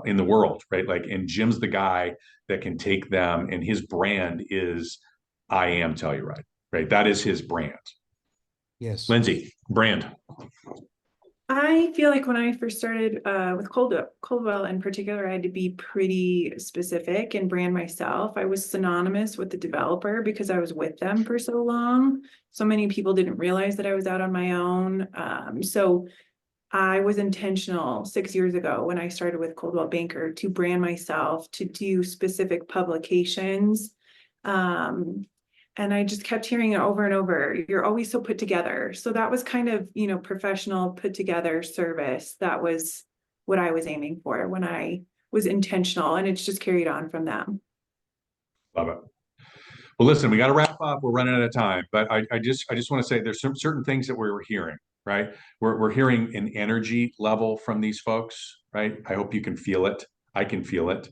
S1: in the world, right? Like, and Jim's the guy that can take them, and his brand is I am Telluride, right? That is his brand.
S8: Yes.
S1: Lindsay, brand.
S7: I feel like when I first started with Coldwell in particular, I had to be pretty specific and brand myself. I was synonymous with the developer because I was with them for so long. So many people didn't realize that I was out on my own. So I was intentional 6 years ago when I started with Coldwell Banker to brand myself, to do specific publications. And I just kept hearing it over and over. You're always so put together. So that was kind of, professional put together service. That was what I was aiming for when I was intentional, and it's just carried on from them.
S1: Love it. Well, listen, we got to wrap up. We're running out of time, but I just want to say there's some certain things that we were hearing, right? We're hearing an energy level from these folks, right? I hope you can feel it. I can feel it.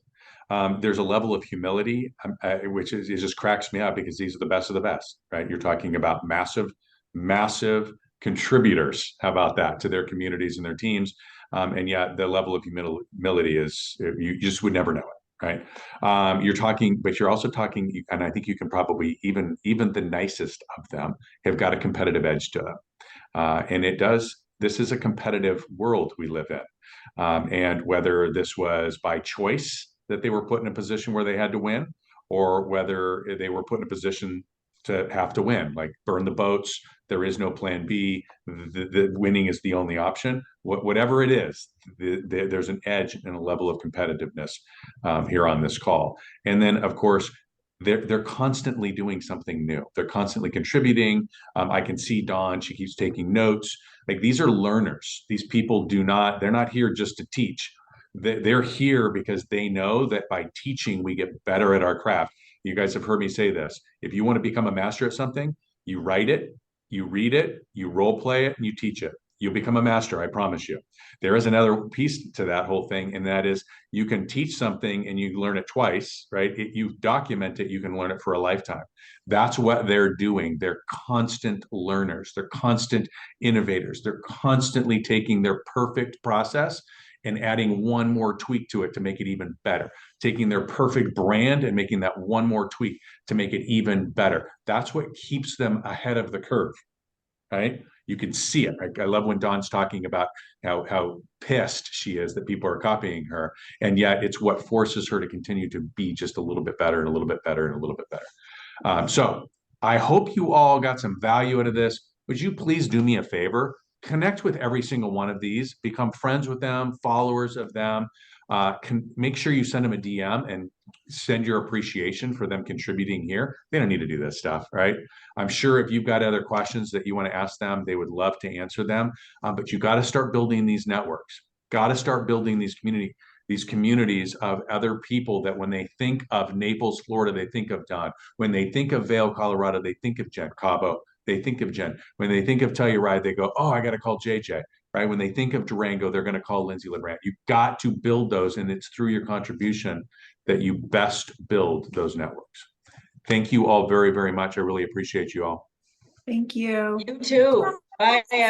S1: There's a level of humility, which is, it just cracks me up because these are the best of the best, right? You're talking about massive, massive contributors. How about that, to their communities and their teams? And yet the level of humility is, you just would never know it. Right. You're talking, but you're also talking, and I think you can probably even the nicest of them have got a competitive edge to them. And this is a competitive world we live in. And whether this was by choice that they were put in a position where they had to win, or whether they were put in a position to have to win, like burn the boats, there is no plan B, the winning is the only option. Whatever it is, there's an edge and a level of competitiveness here on this call. And then, of course, they're constantly doing something new. They're constantly contributing. I can see Dawn; she keeps taking notes. Like, these are learners. These people they're not here just to teach. They're here because they know that by teaching, we get better at our craft. You guys have heard me say this. If you want to become a master at something, you write it, you read it, you role play it, and you teach it. You'll become a master, I promise you. There is another piece to that whole thing, and that is you can teach something and you learn it twice, right? You document it, you can learn it for a lifetime. That's what they're doing. They're constant learners. They're constant innovators. They're constantly taking their perfect process and adding one more tweak to it to make it even better, taking their perfect brand and making that one more tweak to make it even better. That's what keeps them ahead of the curve, right? You can see it. I love when Dawn's talking about how pissed she is that people are copying her, and yet it's what forces her to continue to be just a little bit better and a little bit better and a little bit better. So I hope you all got some value out of this. Would you please do me a favor? Connect with every single one of these, become friends with them, followers of them. Make sure you send them a DM and send your appreciation for them contributing here. They don't need to do this stuff, right? I'm sure if you've got other questions that you want to ask them, they would love to answer them. But you got to start building these networks, got to start building these communities of other people that when they think of Naples, Florida, they think of Don. When they think of Vail, Colorado, they think of Jen. Cabo, they think of Jen. When they think of Telluride, they go, oh, I got to call JJ, right? When they think of Durango, they're going to call Lindsay LeBrand. You've got to build those, and it's through your contribution that you best build those networks. Thank you all very, very much. I really appreciate you all.
S7: Thank you.
S5: You too. Bye.